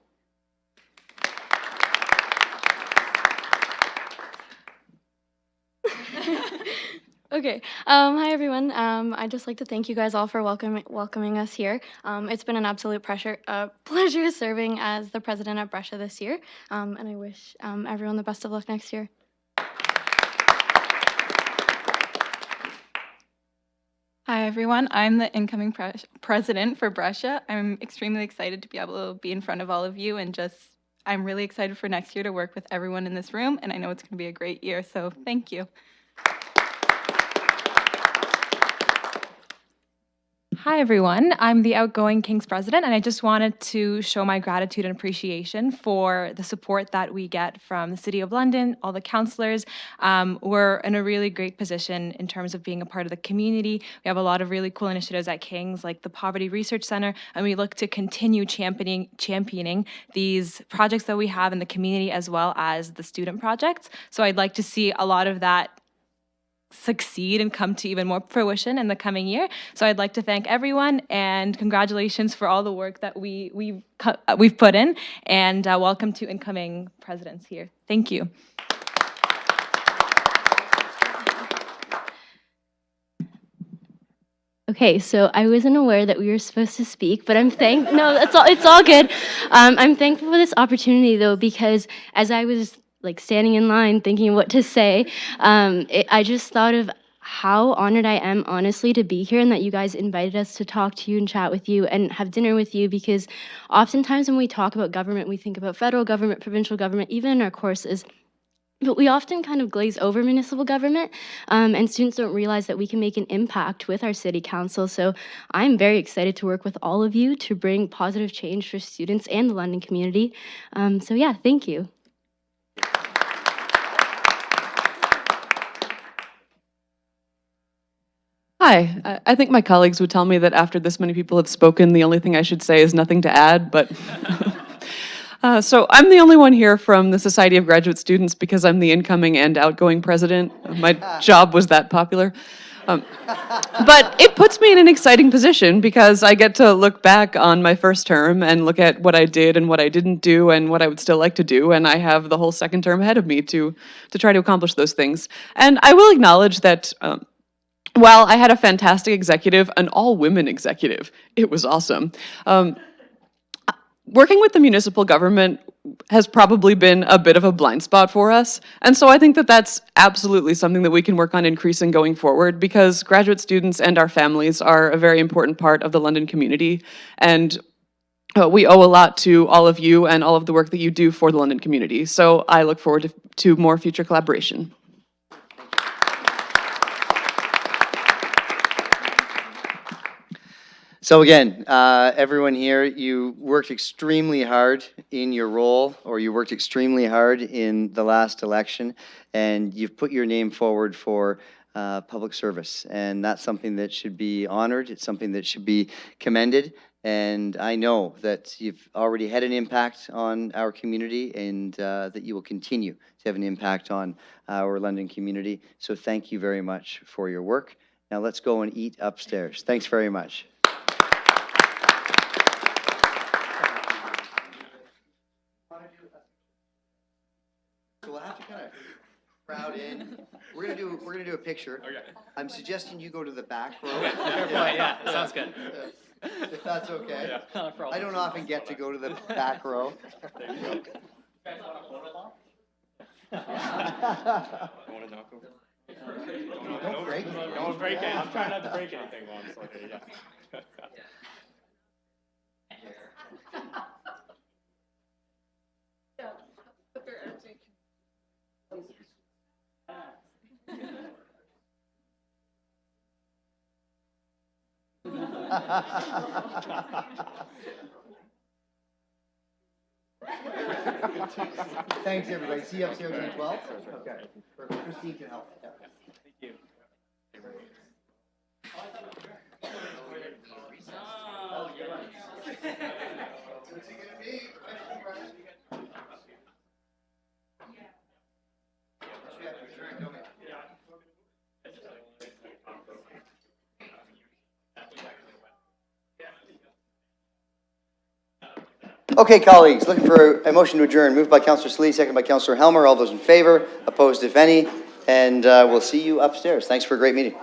Okay. Hi, everyone. I'd just like to thank you guys all for welcoming us here. It's been an absolute pleasure serving as the president at Brescia this year, and I wish everyone the best of luck next year. Hi, everyone. I'm the incoming president for Brescia. I'm extremely excited to be able to be in front of all of you, and I'm really excited for next year to work with everyone in this room, and I know it's going to be a great year, so thank you. Hi, everyone. I'm the outgoing Kings president, and I just wanted to show my gratitude and appreciation for the support that we get from the City of London, all the councillors. We're in a really great position in terms of being a part of the community. We have a lot of really cool initiatives at Kings, like the Poverty Research Center, and we look to continue championing these projects that we have in the community as well as the student projects. So I'd like to see a lot of that succeed and come to even more fruition in the coming year. So I'd like to thank everyone and congratulations for all the work that we've put in, and welcome to incoming presidents here. Thank you. Okay, so I wasn't aware that we were supposed to speak, but no, it's all good. I'm thankful for this opportunity though, because as I was like standing in line thinking what to say, I just thought of how honored I am, honestly, to be here and that you guys invited us to talk to you and chat with you and have dinner with you, because oftentimes when we talk about government, we think about federal government, provincial government, even in our courses. But we often kind of glaze over municipal government, and students don't realize that we can make an impact with our city council. So I'm very excited to work with all of you to bring positive change for students and the London community. So yeah, thank you. Hi, I think my colleagues would tell me that after this many people have spoken, the only thing I should say is nothing to add, but so I'm the only one here from the Society of Graduate Students because I'm the incoming and outgoing president. My job was that popular. But it puts me in an exciting position because I get to look back on my first term and look at what I did and what I didn't do and what I would still like to do, and I have the whole second term ahead of me to try to accomplish those things. And I will acknowledge that while I had a fantastic executive, an all-women executive, it was awesome. Working with the municipal government has probably been a bit of a blind spot for us. And so I think that that's absolutely something that we can work on increasing going forward, because graduate students and our families are a very important part of the London community. And we owe a lot to all of you and all of the work that you do for the London community. So I look forward to more future collaboration. So again, everyone here, you worked extremely hard in your role, or you worked extremely hard in the last election, and you've put your name forward for public service. And that's something that should be honored. It's something that should be commended. And I know that you've already had an impact on our community, and that you will continue to have an impact on our London community. So thank you very much for your work. Now let's go and eat upstairs. Thanks very much. So we'll have to kind of crowd in. We're gonna do a picture. Okay. I'm suggesting you go to the back row. Okay, fair point, yeah, sounds good. If that's okay. Yeah, not a problem. I don't often get to go to the back row. There you go. You guys want a photo bomb? You want to knock over? Don't break it. Don't break it. I'm trying not to break anything while I'm still here, yeah. Thanks, everybody. See you upstairs at 12? Okay. Christine can help. Yeah. Thank you. Okay, colleagues, looking for a motion to adjourn. Moved by Councillor Slee, second by Councillor Helmer. All those in favor, opposed if any, and we'll see you upstairs. Thanks for a great meeting.